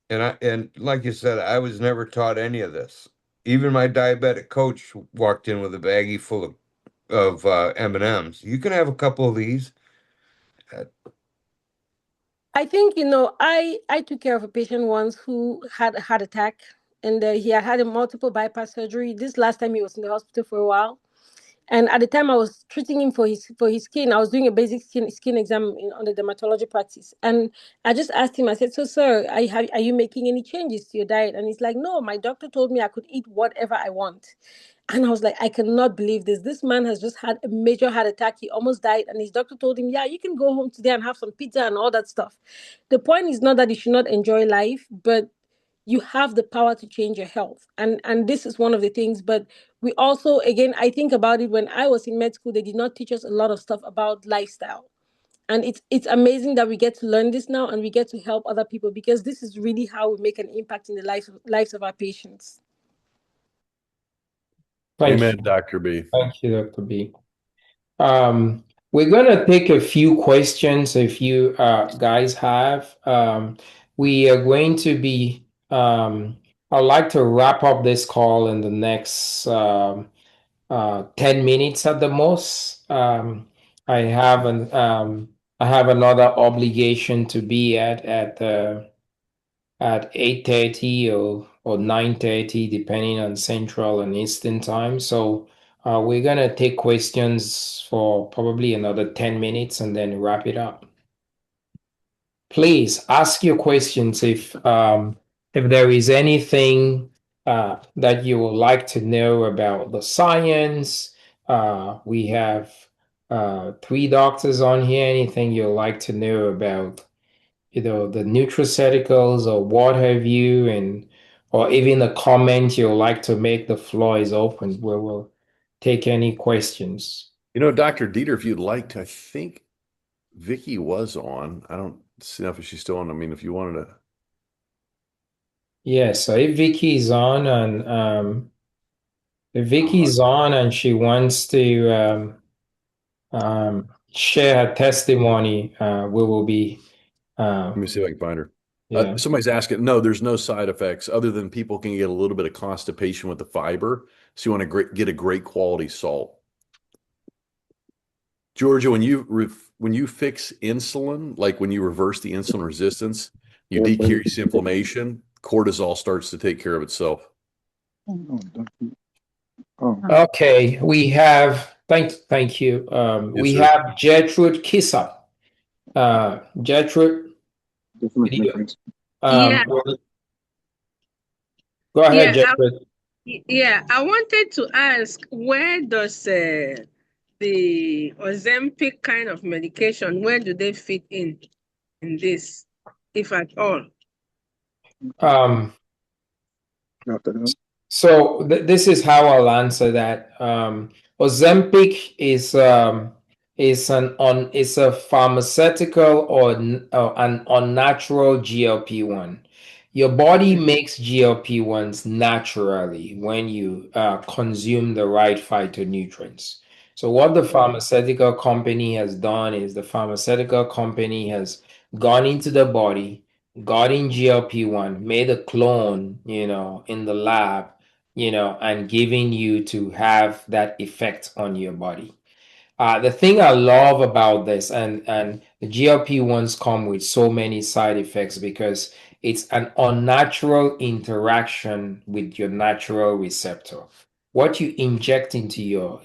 And like you said, I was never taught any of this. Even my diabetic coach walked in with a baggie full of M&Ms. You can have a couple of these. I think, I took care of a patient once who had a heart attack, and he had a multiple bypass surgery. This last time he was in the hospital for a while. And at the time I was treating him for his skin, I was doing a basic skin exam on the dermatology practice. And I just asked him, I said, "So, sir, are you making any changes to your diet?" And he's like, "No, my doctor told me I could eat whatever I want." And I was like, I cannot believe this. This man has just had a major heart attack. He almost died. And his doctor told him, "Yeah, you can go home today and have some pizza and all that stuff." The point is not that you should not enjoy life, but you have the power to change your health. And this is one of the things. But we also, again, I think about it, when I was in med school, they did not teach us a lot of stuff about lifestyle. And it's amazing that we get to learn this now, and we get to help other people, because this is really how we make an impact in the lives of our patients. Amen, Dr. B. Thank you, Dr. B. We're gonna take a few questions if you guys have. We are going to be I'd like to wrap up this call in the next 10 minutes at the most. I have I have another obligation to be at 8:30 or 9:30, depending on Central and Eastern time. So we're gonna take questions for probably another 10 minutes and then wrap it up. Please ask your questions if there is anything that you would like to know about the science. We have 3 doctors on here. Anything you'd like to know about, the nutraceuticals or what have you, or even a comment you'd like to make, the floor is open. We will take any questions. Dr. Dieter, if you'd like to, I think Vicky was on. I don't see if she's still on. I mean, if you wanted to. Yeah, so if Vicky's on and she wants to share her testimony, we will be. Let me see if I can find her. Yeah. Somebody's asking. No, there's no side effects other than people can get a little bit of constipation with the fiber. So you want to get a great quality salt. Georgia, when you fix insulin, like when you reverse the insulin resistance, you decrease inflammation, cortisol starts to take care of itself. Okay, we have thank you. Yes, We sir. have Gertrude Kissa. Gertrude, video. Yeah, Go ahead, yeah, Gertrude. yeah. I wanted to ask, where does the Ozempic kind of medication, where do they fit in this, if at all? Um, so this is how I'll answer that. Ozempic is a pharmaceutical or an unnatural GLP-1. Your body makes GLP-1s naturally when you consume the right phytonutrients. So what the pharmaceutical company has done is the pharmaceutical company has gone into the body, got in GLP-1, made a clone, in the lab, and giving you to have that effect on your body. The thing I love about this, and the GLP-1s come with so many side effects because it's an unnatural interaction with your natural receptor. What you inject into your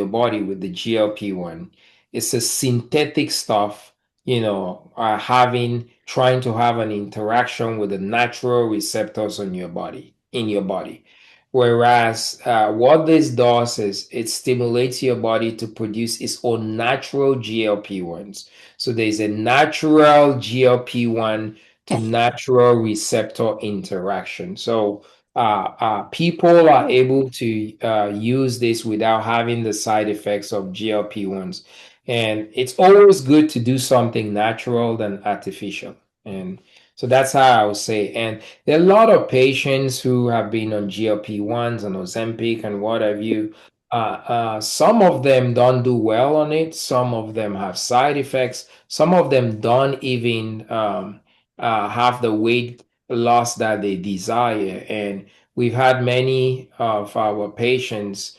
body with the GLP-1 is a synthetic stuff, trying to have an interaction with the natural receptors in your body. Whereas what this does is it stimulates your body to produce its own natural GLP-1s. So there's a natural GLP-1 to natural receptor interaction. So people are able to use this without having the side effects of GLP-1s. And it's always good to do something natural than artificial. And so that's how I would say. And there are a lot of patients who have been on GLP-1s and Ozempic and what have you. Some of them don't do well on it. Some of them have side effects. Some of them don't even have the weight loss that they desire. And we've had many of our patients,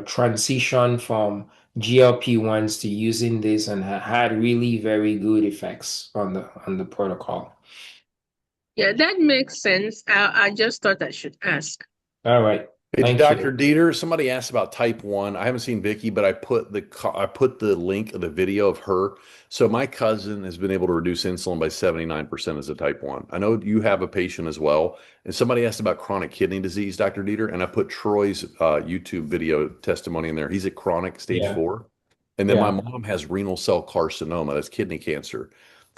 transition from GLP-1s to using this and had really very good effects on the protocol. Yeah, that makes sense. I just thought I should ask. All right. Hey, Thank Dr. you. Dieter, somebody asked about type 1. I haven't seen Vicky, but I put the link of the video of her. So my cousin has been able to reduce insulin by 79% as a type 1. I know you have a patient as well. And somebody asked about chronic kidney disease, Dr. Dieter, and I put Troy's YouTube video testimony in there. He's at chronic stage Yeah. 4. And then Yeah. my mom has renal cell carcinoma, that's kidney cancer.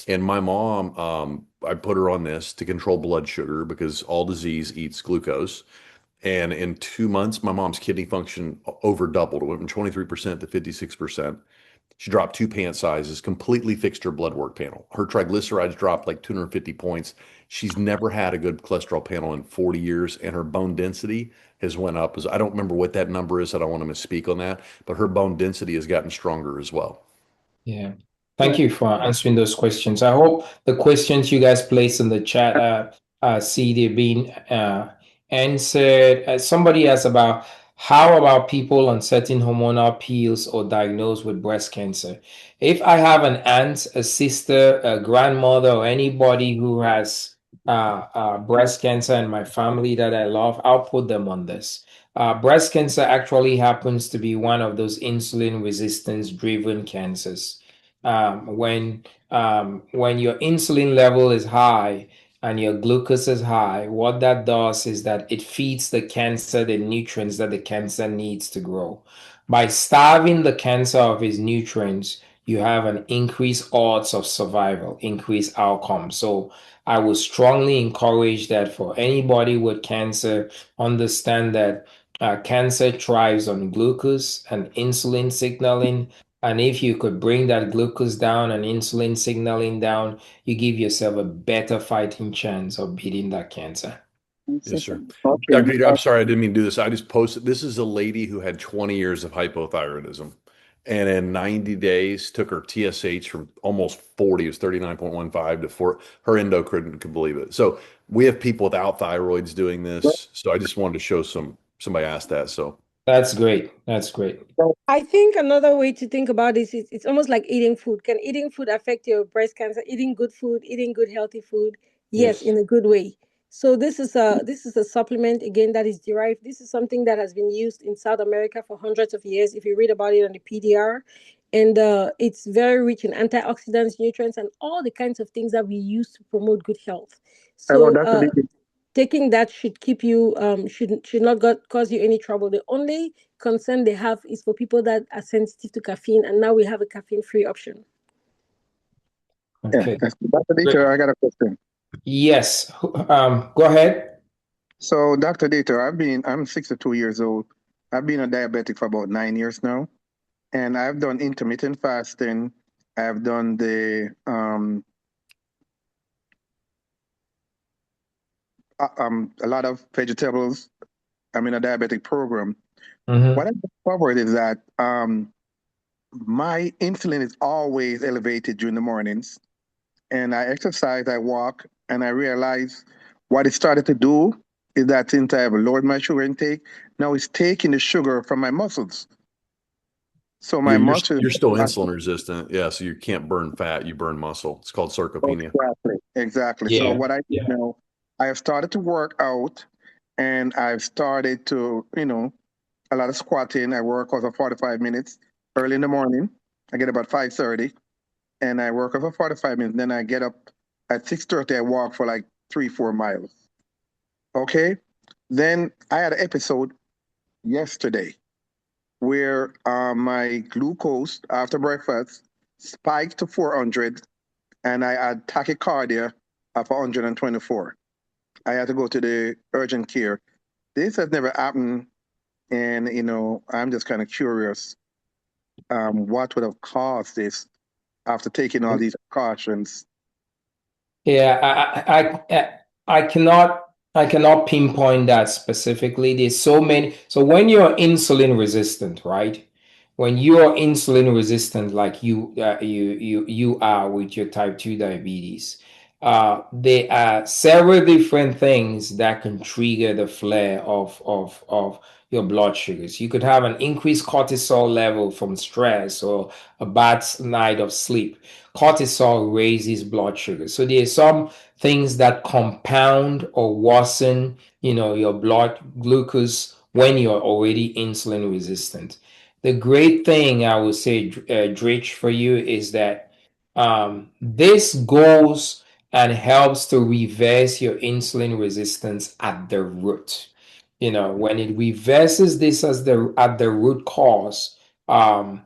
And my mom, I put her on this to control blood sugar because all disease eats glucose. And in 2 months, my mom's kidney function over doubled. It went from 23% to 56%. She dropped 2 pant sizes, completely fixed her blood work panel. Her triglycerides dropped like 250 points. She's never had a good cholesterol panel in 40 years, and her bone density has went up. I don't remember what that number is. I don't want to misspeak on that, but her bone density has gotten stronger as well. Yeah. Thank you for answering those questions. I hope the questions you guys placed in the chat, see they're being answered. Somebody asked about how about people on certain hormonal pills or diagnosed with breast cancer? If I have an aunt, a sister, a grandmother, or anybody who has breast cancer in my family that I love, I'll put them on this. Breast cancer actually happens to be one of those insulin resistance driven cancers. When your insulin level is high and your glucose is high, what that does is that it feeds the cancer the nutrients that the cancer needs to grow. By starving the cancer of its nutrients, you have an increased odds of survival, increased outcome. So I would strongly encourage that for anybody with cancer, understand that cancer thrives on glucose and insulin signaling. And if you could bring that glucose down and insulin signaling down, you give yourself a better fighting chance of beating that cancer. Yes, sir. Dr. Dieter, I'm sorry, I didn't mean to do this. I just posted, this is a lady who had 20 years of hypothyroidism. And in 90 days, took her TSH from almost 40, it was 39.15 to 4. Her endo couldn't believe it. So we have people without thyroids doing this. So I just wanted to show somebody asked that. So That's great. That's great. I think another way to think about this is it's almost like eating food. Can eating food affect your breast cancer? Eating good food, eating good healthy food, yes, Yes. in a good way. So this is a supplement again that is derived. This is something that has been used in South America for hundreds of years. If you read about it on the PDR, and it's very rich in antioxidants, nutrients, and all the kinds of things that we use to promote good health. Hello, So Dr. D. taking that should keep you should not cause you any trouble. The only concern they have is for people that are sensitive to caffeine, and now we have a caffeine-free option. Yeah, Okay. Dr. Dieter, I got a question. Yes. Go ahead. So, Dr. Dieter, I'm 62 years old. I've been a diabetic for about 9 years now, and I've done intermittent fasting. I've done a lot of vegetables. I'm in a diabetic program. Mhm. What I discovered is that my insulin is always elevated during the mornings, and I exercise, I walk, and I realize what it started to do is that since I have lowered my sugar intake, now it's taking the sugar from my muscles. So my muscles You're still are insulin resistant. Yeah. So you can't burn fat. You burn muscle. It's called sarcopenia. exactly. So Yeah. what I do Yeah. now, I have started to work out, and I've started to, a lot of squatting. I work out for 45 minutes early in the morning. I get about 5:30, and I work out for 45 minutes. Then I get up at 6:30. I walk for like 3-4 miles. Okay. Then I had an episode yesterday where my glucose after breakfast spiked to 400, and I had tachycardia of 124. I had to go to the urgent care. This has never happened, and I'm just kind of curious what would have caused this after taking all these precautions. Yeah, I cannot pinpoint that specifically. There's so many. So when you're insulin resistant, right? When you are insulin resistant, like you are with your type 2 diabetes, there are several different things that can trigger the flare of your blood sugars. You could have an increased cortisol level from stress or a bad night of sleep. Cortisol raises blood sugar. So there's some things that compound or worsen, your blood glucose when you're already insulin resistant. The great thing I would say, Dritch, for you is that this goes and helps to reverse your insulin resistance at the root. When it reverses this at the root cause, um,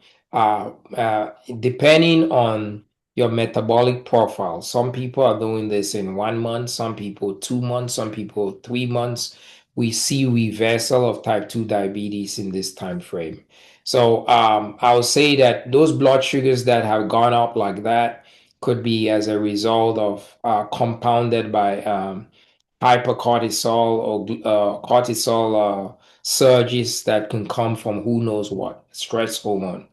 depending on your metabolic profile. Some people are doing this in 1 month, some people 2 months, some people 3 months. We see reversal of type 2 diabetes in this time frame. So I would say that those blood sugars that have gone up like that could be as a result of compounded by hypercortisol or cortisol surges that can come from who knows what, stress hormone.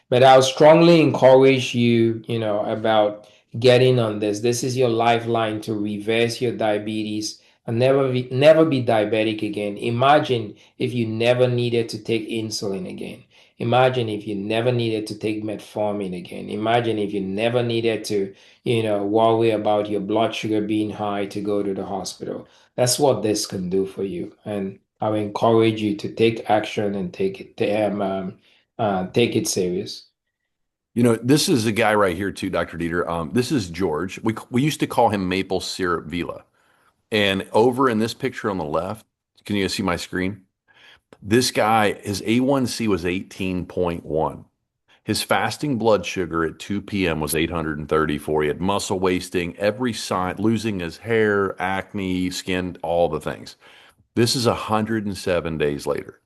But I'll strongly encourage you, about getting on this. This is your lifeline to reverse your diabetes and never be diabetic again. Imagine if you never needed to take insulin again. Imagine if you never needed to take metformin again. Imagine if you never needed to, worry about your blood sugar being high to go to the hospital. That's what this can do for you. And I would encourage you to take action and take it serious. This is a guy right here too, Dr. Dieter. This is George. We used to call him Maple Syrup Vila. And over in this picture on the left, can you guys see my screen? This guy, his A1C was 18.1. His fasting blood sugar at 2 p.m. was 834. He had muscle wasting, every sign, losing his hair, acne, skin, all the things. This is 107 days later.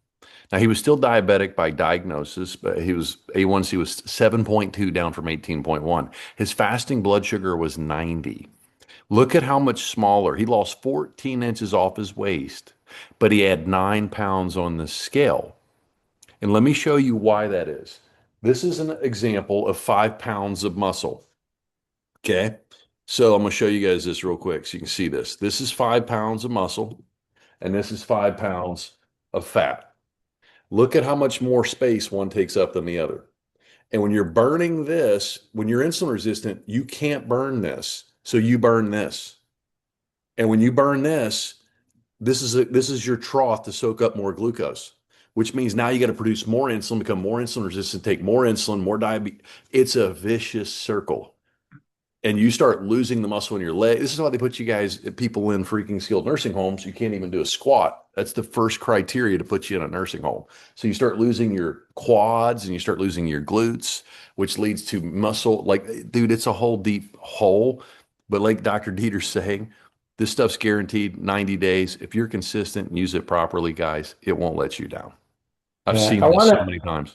Now, he was still diabetic by diagnosis, but A1C was 7.2 down from 18.1. His fasting blood sugar was 90. Look at how much smaller. He lost 14 inches off his waist, but he had 9 pounds on the scale. And let me show you why that is. This is an example of 5 pounds of muscle. Okay. So I'm going to show you guys this real quick so you can see this. This is 5 pounds of muscle, and this is 5 pounds of fat. Look at how much more space one takes up than the other. And when you're burning this, when you're insulin resistant, you can't burn this. So you burn this. And when you burn this, this is your trough to soak up more glucose, which means now you got to produce more insulin, become more insulin resistant, take more insulin, more diabetes. It's a vicious circle. And you start losing the muscle in your leg. This is why they put people in freaking skilled nursing homes. You can't even do a squat. That's the first criteria to put you in a nursing home. So you start losing your quads and you start losing your glutes, which leads to muscle. Like, dude, it's a whole deep hole. But like Dr. Dieter's saying, this stuff's guaranteed 90 days. If you're consistent and use it properly, guys, it won't let you down. I've Yeah, seen I this want so to. many times.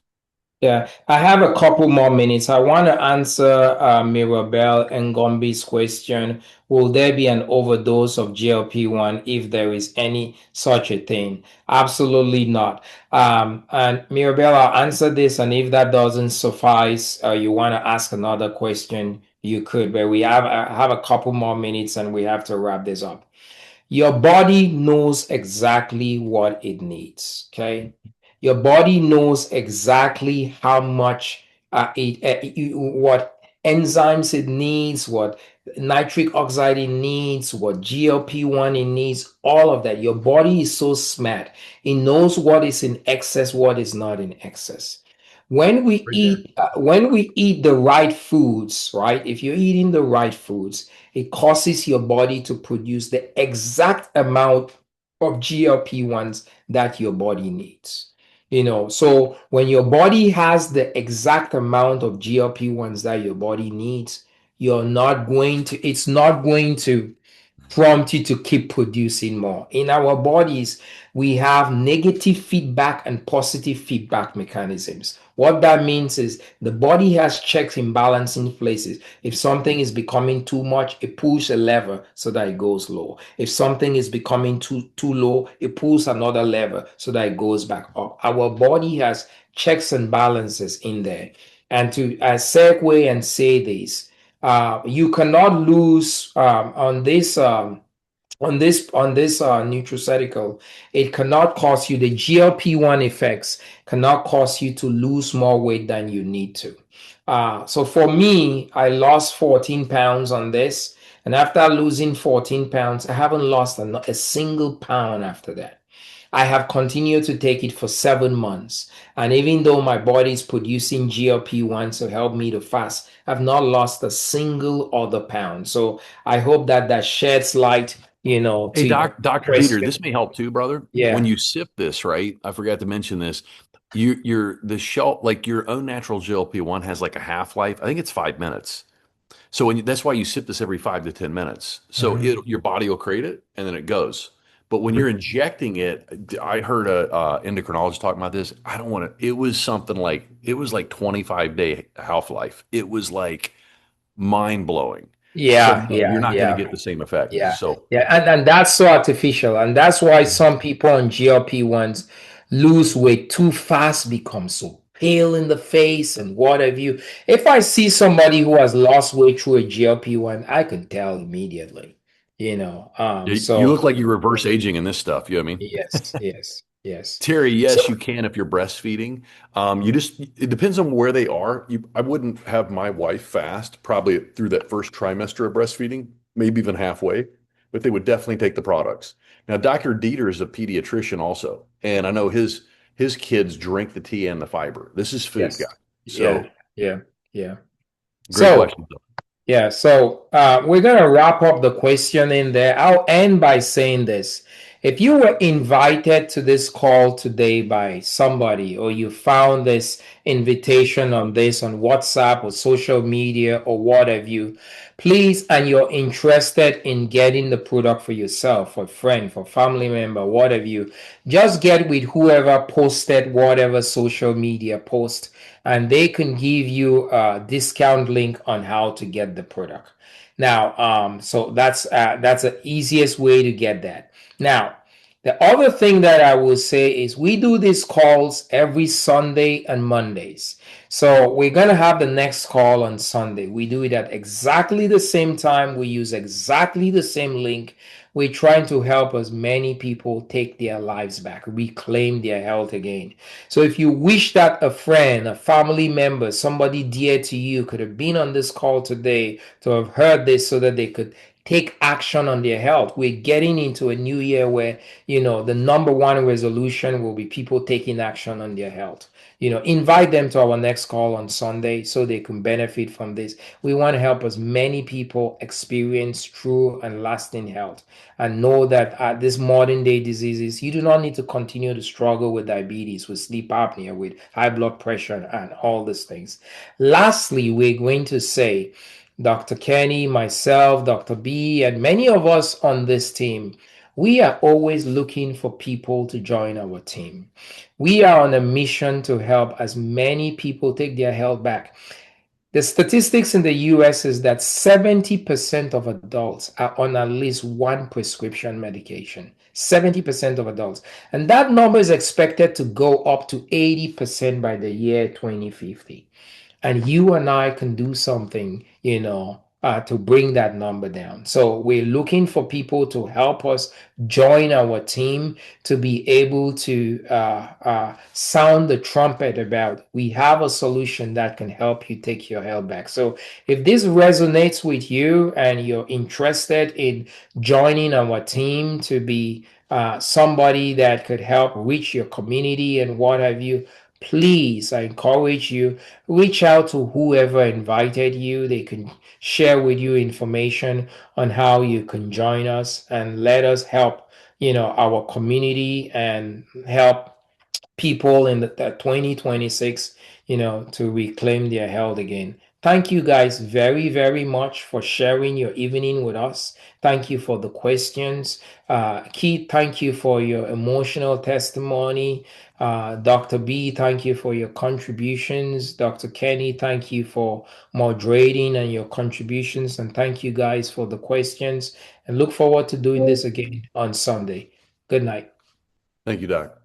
Yeah, I have a couple more minutes. I want to answer Mirabelle and Gombi's question. Will there be an overdose of GLP-1 if there is any such a thing? Absolutely not. And Mirabelle, I'll answer this, and if that doesn't suffice, you want to ask another question, you could. But I have a couple more minutes, and we have to wrap this up. Your body knows exactly what it needs, okay? Your body knows exactly how much what enzymes it needs, what nitric oxide it needs, what GLP-1 it needs, all of that. Your body is so smart. It knows what is in excess, what is not in excess. When we eat the right foods, right? If you're eating the right foods, it causes your body to produce the exact amount of GLP-1s that your body needs. So when your body has the exact amount of GLP-1s that your body needs, it's not going to prompt you to keep producing more. In our bodies, we have negative feedback and positive feedback mechanisms. What that means is the body has checks and balancing places. If something is becoming too much, it pulls a lever so that it goes low. If something is becoming too low, it pulls another lever so that it goes back up. Our body has checks and balances in there. And to segue and say this, you cannot lose on this nutraceutical. It cannot cause you, the GLP-1 effects cannot cause you to lose more weight than you need to. So for me, I lost 14 pounds on this, and after losing 14 pounds, I haven't lost a single pound after that. I have continued to take it for 7 months. And even though my body is producing GLP-1 to help me to fast, I've not lost a single other pound. So I hope that sheds light, Hey, to your Dr. Dieter, question. this may help too, brother. Yeah. When you sip this, right? I forgot to mention this. The shelf, like your own natural GLP-1 has like a half-life. I think it's 5 minutes. So that's why you sip this every 5 to 10 minutes. So your body will create it and then it goes. But when you're injecting it, I heard a endocrinologist talking about this. I don't want to. It was something like 25-day half-life. It was like mind blowing. Yeah, So no, you're not going yeah. to get the same effect. Yeah, So and that's so artificial, and that's why some people on GLP-1s lose weight too fast, become so pale in the face, and what have you. If I see somebody who has lost weight through a GLP-1, I can tell immediately. you So look like you're reverse aging in this stuff. You know what I mean? yes. Terry, yes, So you can if you're breastfeeding. It depends on where they are. I wouldn't have my wife fast probably through that first trimester of breastfeeding, maybe even halfway, but they would definitely take the products. Now, Dr. Dieter is a pediatrician also, and I know his kids drink the tea and the fiber. This is food, yes, guy. So yeah. great So question. yeah, so we're going to wrap up the question in there. I'll end by saying this. If you were invited to this call today by somebody, or you found this invitation on WhatsApp or social media or what have you, please, and you're interested in getting the product for yourself, for a friend, for family member, what have you, just get with whoever posted whatever social media post, and they can give you a discount link on how to get the product. Now, so that's the easiest way to get that. Now, the other thing that I will say is we do these calls every Sunday and Mondays. So we're going to have the next call on Sunday. We do it at exactly the same time. We use exactly the same link. we're trying to help as many people take their lives back, reclaim their health again. So if you wish that a friend, a family member, somebody dear to you could have been on this call today to have heard this so that they could take action on their health. We're getting into a new year where, the number one resolution will be people taking action on their health. Invite them to our next call on Sunday so they can benefit from this. We want to help as many people experience true and lasting health and know that these modern day diseases, you do not need to continue to struggle with diabetes, with sleep apnea, with high blood pressure, and all these things. Lastly, we're going to say, Dr. Kenny, myself, Dr. B, and many of us on this team, we are always looking for people to join our team. We are on a mission to help as many people take their health back. The statistics in the US is that 70% of adults are on at least one prescription medication. 70% of adults. And that number is expected to go up to 80% by the year 2050. And you and I can do something, to bring that number down. So we're looking for people to help us join our team to be able to sound the trumpet about we have a solution that can help you take your health back. So if this resonates with you and you're interested in joining our team to be somebody that could help reach your community and what have you, please, I encourage you, reach out to whoever invited you. They can share with you information on how you can join us and let us help, our community and help people in the 2026, to reclaim their health again. Thank you guys very, very much for sharing your evening with us. Thank you for the questions. Keith, thank you for your emotional testimony. Dr. B, thank you for your contributions. Dr. Kenny, thank you for moderating and your contributions. And thank you guys for the questions. And look forward to doing this again on Sunday. Good night. Thank you, Doc.